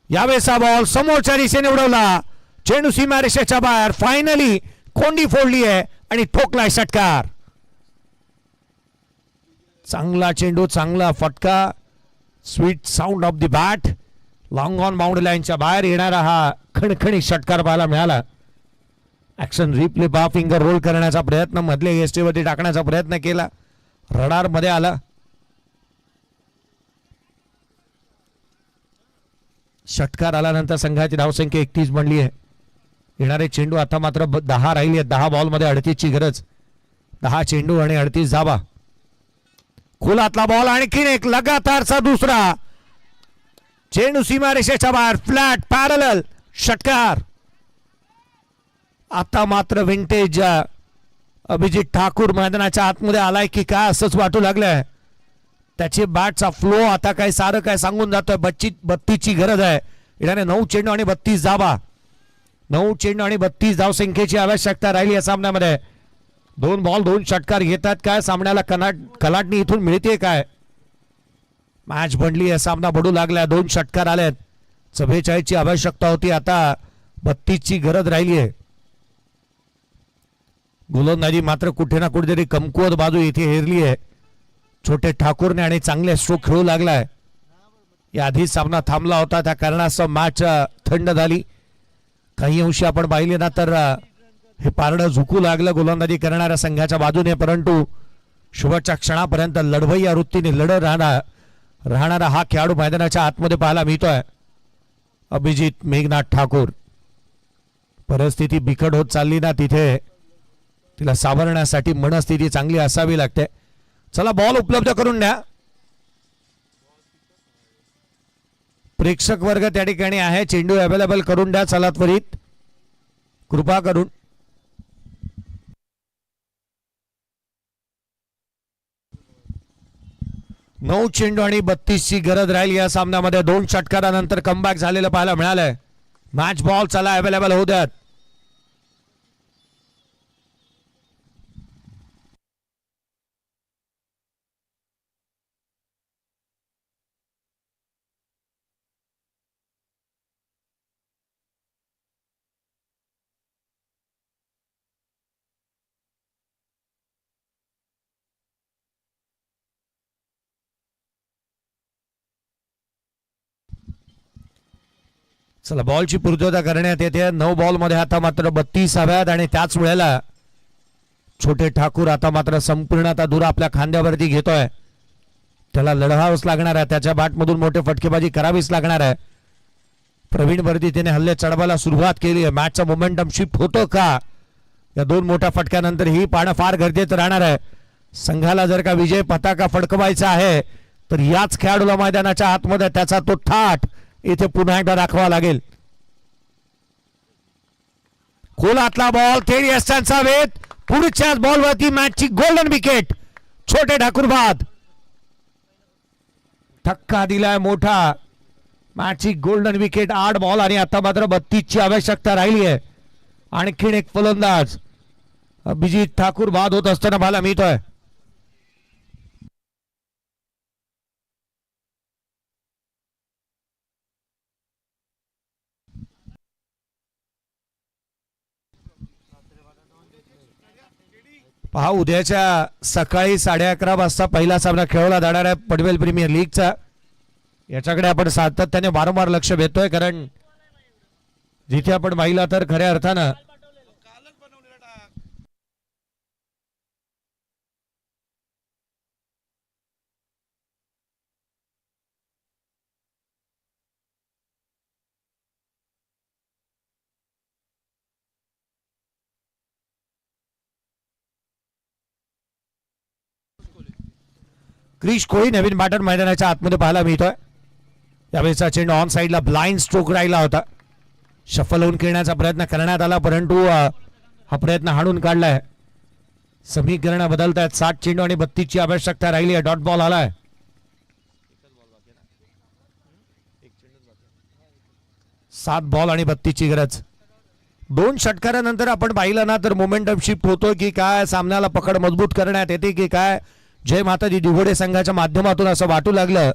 यावेळेचा बॉल समोरच्या दिशेने उडवला. चेंडू सीमारेषेच्या बाहेर. फायनली कोंडी फोडली आहे आणि ठोकलाय षटकार. चांगला चेंडू, चांगला फटका. Sweet sound of the bat. Long on boundary लाईनच्या बाहेर येणारा हा खणखणी षटकार पाहायला मिळाला. ऍक्शन रिप्ले बा फिंगर रोल करण्याचा प्रयत्न, मधले एसटी वरती टाकण्याचा प्रयत्न केला. रडार मध्ये आला. षटकार आल्यानंतर संघाची धावसंख्या 31 बनली आहे. येणारे चेंडू आता मात्र 10 राहिली आहेत. 10 बॉल मध्ये 38 ची गरज. 10 चेंडू आणि 38 धावा. खोलातला बॉल आणखीन एक लगातारचा दुसरा. चेंडू सीमारेषेच्या बाहेर. फ्लॅट पॅरलल षटकार. आता मात्र विंटेज अभिजित ठाकूर मैदानाच्या आतमध्ये आलाय की काय असंच वाटू लागलंय. त्याची बॅटचा फ्लो आता काय सारं काय सांगून जातोय. 32 ची गरज आहे. येणारे 9 चेंडू आणि 32 धावा. 9 चेंडू आणि 32 धाव संख्येची आवश्यकता राहिली या सामन्यामध्ये. 2 बॉल 2 षटकार घेतात काय. सामन्याला कलाटणी इथून मिळते काय. मॅच बनली आहे. सामना बडू लागलाय. 2 षटकार आलेत. 44 ची आवश्यकता होती. आता 32 ची गरज राहिली आहे. गोलंदाजी मात्र कुठे ना कुठेतरी कमकुवत बाजू इथे हेरली आहे. छोटे ठाकूरने आणि चांगले स्ट्रोक खेळू लागलाय. या आधी सामना थांबला होता त्या कारणास्तव मॅच थंड झाली. काही अंशी आपण पाहिले ना तर हे पारडं झुकू लागलं गोलंदाजी करणाऱ्या संघाच्या बाजूने. परंतु शेवटच्या क्षणापर्यंत लढवय्या वृत्तीने लढत राहणारा हा खेळाडू मैदानाच्या आतमध्ये पाहायला मिळतोय. अभिजित मेघनाथ ठाकूर. परिस्थिती बिकट होत चालली ना तिथे तिला सावरण्यासाठी मनस्थिती चांगली असावी लागते. चला बॉल उपलब्ध करून द्या. प्रेक्षक वर्ग त्या ठिकाणी आहे. चेंडू अवेलेबल करून द्या. चला त्वरित कृपा करून. 9 चेंडू आणि 32 ची गरज राहिली या सामन्यामध्ये. 2 षटकारानंतर कमबॅक झालेलं पाहायला मिळालंय. मॅच बॉल चला अवेलेबल होऊ द्यात. चला बॉलची पूर्तता करण्यात येते. 9 बॉलमध्ये आता मात्र 32 हव्यात आणि त्याच वेळेला छोटे ठाकूर आता मात्र संपूर्ण आता दूर आपल्या खांद्यावरती घेतोय. त्याला लढावंच लागणार आहे. त्याच्या बॅटमधून मोठे फटकेबाजी करावीच लागणार आहे. प्रवीण वर्दी त्याने हल्ले चढवायला सुरुवात केली आहे. मॅचचा मोमेंटम शिफ्ट होतो का या 2 मोठ्या फटक्यानंतर ही पाहणं फार गरजेचं राहणार आहे. संघाला जर का विजय पताका फडकवायचा आहे तर याच खेळाडूला मैदानाच्या आतमध्ये त्याचा तो थाट इथे पुन्हा एकदा दाखवा लागेल. खोलातला बॉल थेट यशांचा वेध. पुढच्याच बॉलवरती मॅचची गोल्डन विकेट. छोटे ठाकूर बाद. धक्का दिलाय मोठा. मॅचची गोल्डन विकेट. 8 बॉल आणि आता मात्र 32 ची आवश्यकता राहिली आहे. आणखीन एक फलंदाज अभिजित ठाकूर बाद होत असताना पाहायला मिळतोय. पहा उद्याच्या सकाळी 11:30 वाजता पहिला सामना खेळवला जाणार आहे पनवेल प्रीमियर लीगचा. याच्याकडे आपण सातत्याने वारंवार लक्ष देतोय कारण जिथे आपण पाहिलं तर खऱ्या अर्थानं क्रिश कोहली नवीन बॅटर मैदानाच्या आतमध्ये पाहायला मिळतोय. यावेळेचा चेंडू ऑन साईडला ब्लाइंड स्ट्रोक राहिला होता. शफल होऊन खेळण्याचा प्रयत्न करण्यात आला परंतु हा प्रयत्न हाणून काढलाय. समीकरण बदलत आहेत. 60 चेंडू आणि 32 ची आवश्यकता राहिली आहे. डॉट बॉल आलाय. 7 बॉल आणि 32 ची गरज. 2 षटकारानंतर आपण पाहिलं ना तर मोमेंटम शिफ्ट होतो की काय, सामन्याला पकड मजबूत करण्यात येते की काय, जय माताजी दिघोडे संघाच्या माध्यमातून असं वाटू लागलं.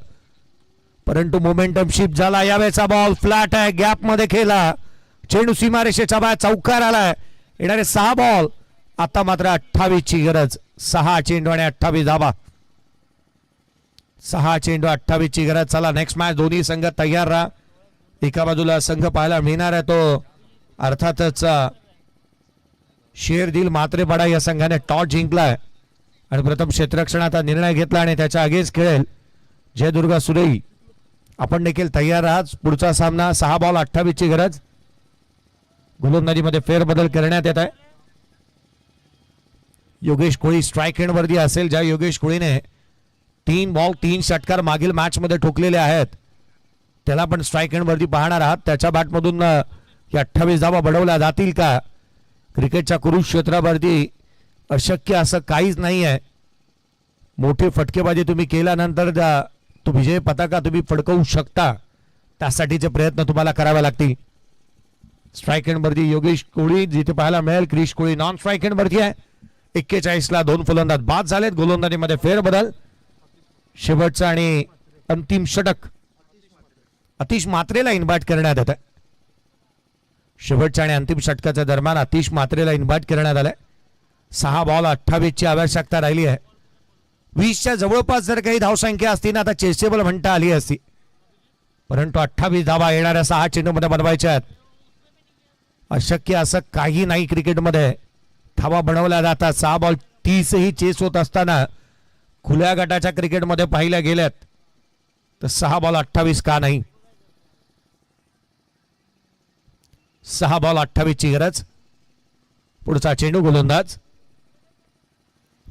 परंतु मोमेंटम शिफ्ट झाला. यावेळेचा बॉल फ्लॅट आहे. गॅप मध्ये खेळला. चेंडू सीमारेषेच्या बाहेर चौकार आलाय. येणारे 6 बॉल. आता मात्र 28 ची गरज. 6 चेंडू आणि 28 धावा. 6 चेंडू 28 ची गरज. चला नेक्स्ट मॅच दोन्ही संघ तयार राहा. एका बाजूला संघ पाहायला मिळणार आहे तो अर्थातच शेरदिल मात्रेपाडा या संघाने टॉस जिंकलाय आणि प्रथम क्षेत्ररक्षणाचा निर्णय घेतला आणि त्याच्या आगेच खेळेल जयदुर्गा सुरई. आपण देखील तयार आहात. पुढचा सामना 6 बॉल 28 ची गरज. गोलंदाजीमध्ये फेरबदल करण्यात येत आहे. योगेश कोळी स्ट्राईक एंड वरती असेल. ज्या योगेश कोळीने 3 बॉल 3 षटकार मागील मॅच मध्ये ठोकलेले आहेत त्याला पण स्ट्राईक एंड वरती पाहणार आहात. त्याच्या बॅटमधून या 28 धावा बढवल्या जातील का. क्रिकेटच्या कुरुक्षेत्रावरती अशक्य असं काहीच नाही आहे. मोठी फटकेबाजी तुम्ही केल्यानंतर तो विजय पताका तुम्ही फडकवू शकता. त्यासाठीचे प्रयत्न तुम्हाला करावे लागतील. स्ट्राईक एंड वरती योगेश कोळी जिथे पाहायला मिळेल. क्रिश कोळी नॉन स्ट्राईक एंड वरती आहे. 41 ला 2 फलंदाज बाद झालेत. गोलंदाजीमध्ये फेरबदल. शेवटचा आणि अंतिम षटक आतिश मात्रेला इन्व्हाइट करण्यात येत आहे. शेवटच्या आणि अंतिम षटकाच्या दरम्यान आतिश मात्रेला इन्व्हाइट करण्यात आलाय. 6 बॉल 28 ची आवश्यकता राहिली आहे. 20च्या जवळपास जर काही धावसंख्या असती ना आता चेसेबल म्हणता आली असती. परंतु 28 धावा येणाऱ्या 6 चेंडूमध्ये बनवायच्या आहेत. अशक्य असं काही नाही क्रिकेटमध्ये. धावा बनवल्या जातात. 6 बॉल 30 ही चेस होत असताना खुल्या गटाच्या क्रिकेटमध्ये पाहिल्या गेल्यात तर 6 बॉल 28 का नाही. 6 बॉल 28 ची गरज. पुढचा चेंडू गोलंदाज.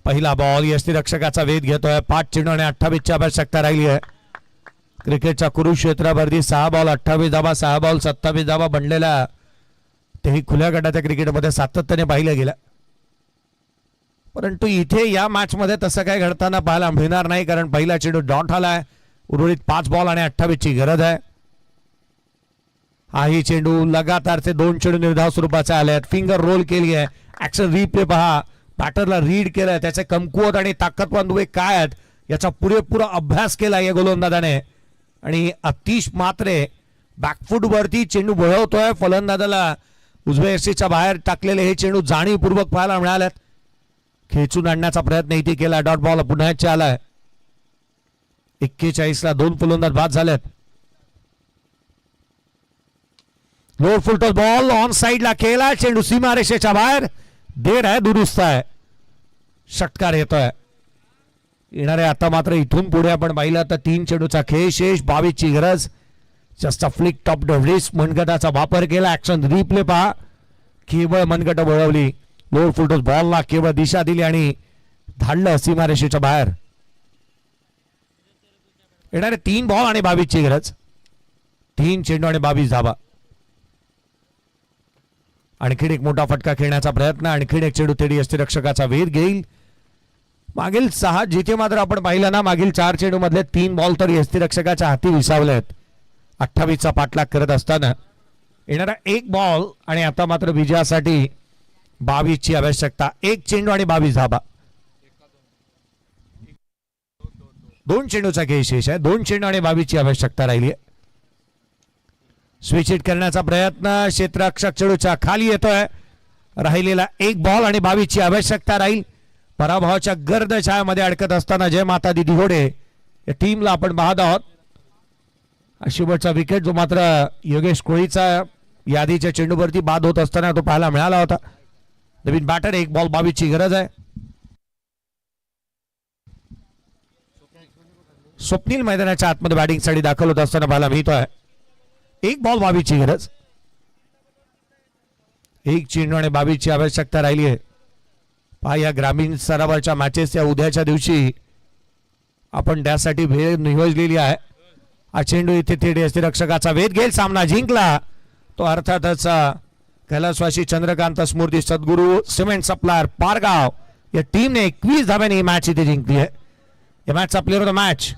पहिला बॉल यष्टीरक्षकाचा वेध घेतोय. 5 चेंडू आणि 28 ची आवश्यकता राहिली आहे. क्रिकेटच्या कुरुक्षेत्रावरती 6 बॉल 28 धावा 6 बॉल 27 धावा बनलेल्या तेही खुल्या गटाच्या क्रिकेटमध्ये सातत्याने पाहिलं गेलं. परंतु इथे या मॅच मध्ये तसं काय घडताना पाहायला मिळणार नाही कारण पहिला चेंडू डॉट आलाय. उर्वरित 5 बॉल आणि 28 ची गरज आहे. हाही चेंडू लगातारचे 2 चेंडू निर्धाव स्वरूपाचे आले आहेत. फिंगर रोल केली आहे. ऍक्शन रिप्ले पहा. बॅटरला रीड केलंय. त्याचे कमकुवत आणि ताकदवान दुवे काय आहेत याचा पुरेपूर अभ्यास केला या गोलंदाजाने. आणि आतिश मात्रे बॅकफूट वरती चेंडू वळवतोय. फलंदाजाला उजव्या यष्टीच्या बाहेर टाकलेले हे चेंडू जाणीवपूर्वक पाहायला मिळालेत. खेचून आणण्याचा प्रयत्न इथे केला. डॉट बॉल पुन्हा आलाय. 41 ला 2 फलंदाज बाद झालेत. लो फुलटॉस बॉल ऑन साइडला केला, चेंडू सीमारेषेच्या बाहेर, देर आहे, दुरुस्त आहे, षटकार येतोय. येणारे आता मात्र इथून पुढे आपण पाहिलं तर 3 चेंडूचा खेळ शेष, 22 ची गरज. Just flick top the wrist, मनगटाचा वापर केला. ऍक्शन रिप्ले पहा, केवळ मनगट वळवली, लो फुलटॉस बॉलला केवळ दिशा दिली आणि धाडलं सीमारेषेच्या बाहेर. येणारे 3 बॉल आणि 22 ची गरज, 3 चेंडू आणि 22 धाबा. आणखीन एक मोठा फटका खेळण्याचा प्रयत्न, आणखीन एक चेंडू तेडी यष्टीरक्षकाचा वेध घेईल. मागील 6 जिथे मात्र आपण पाहिलं ना, मागील 4 चेंडू मधले 3 बॉल तर यष्टीरक्षकाच्या हाती विसावले आहेत. 28 चा पाठलाग करत असताना येणारा 1 बॉल आणि आता मात्र विजयासाठी 22 ची आवश्यकता. 1 चेंडू आणि 22 धाबा. 2 चेंडूचा खेळ शेष आहे, 2 चेंडू आणि 22 ची आवश्यकता राहिली आहे. स्विच हिट करण्याचा प्रयत्न, क्षेत्ररक्षक चेंडूच्या खाली येतोय. राहिलेला 1 बॉल आणि 22 ची आवश्यकता राहील. पराभवाच्या गर्द छायामध्ये अडकत असताना जय माता दी दिघोडे या टीमला आपण पाहत आहोत. शेवटचा विकेट जो मात्र योगेश कोळीचा यादीच्या चेंडूवरती बाद होत असताना तो पाहायला मिळाला होता. नवीन बॅटर, 1 बॉल 22 ची गरज आहे. स्वप्नील मैदानाच्या आतमध्ये बॅटिंगसाठी दाखल होत असताना पाहायला मिळतोय. 1 बॉल 22 ची गरज, 1 चेंडू आणि 22 ची आवश्यकता राहिली आहे. पहा या ग्रामीण स्तरावरच्या मॅचेस या उद्याच्या दिवशी आपण त्यासाठी वेळ नियोजलेली आहे. हा चेंडू इथे थेट यष्टीरक्षकाचा वेध घेईल, सामना जिंकला तो अर्थातच कैलासवासी चंद्रकांत स्मृती सद्गुरू सिमेंट सप्लायर पारगाव या टीमने 21 धाब्याने ही मॅच इथे जिंकली आहे. या मॅचचा प्लेअर ऑफ द मॅच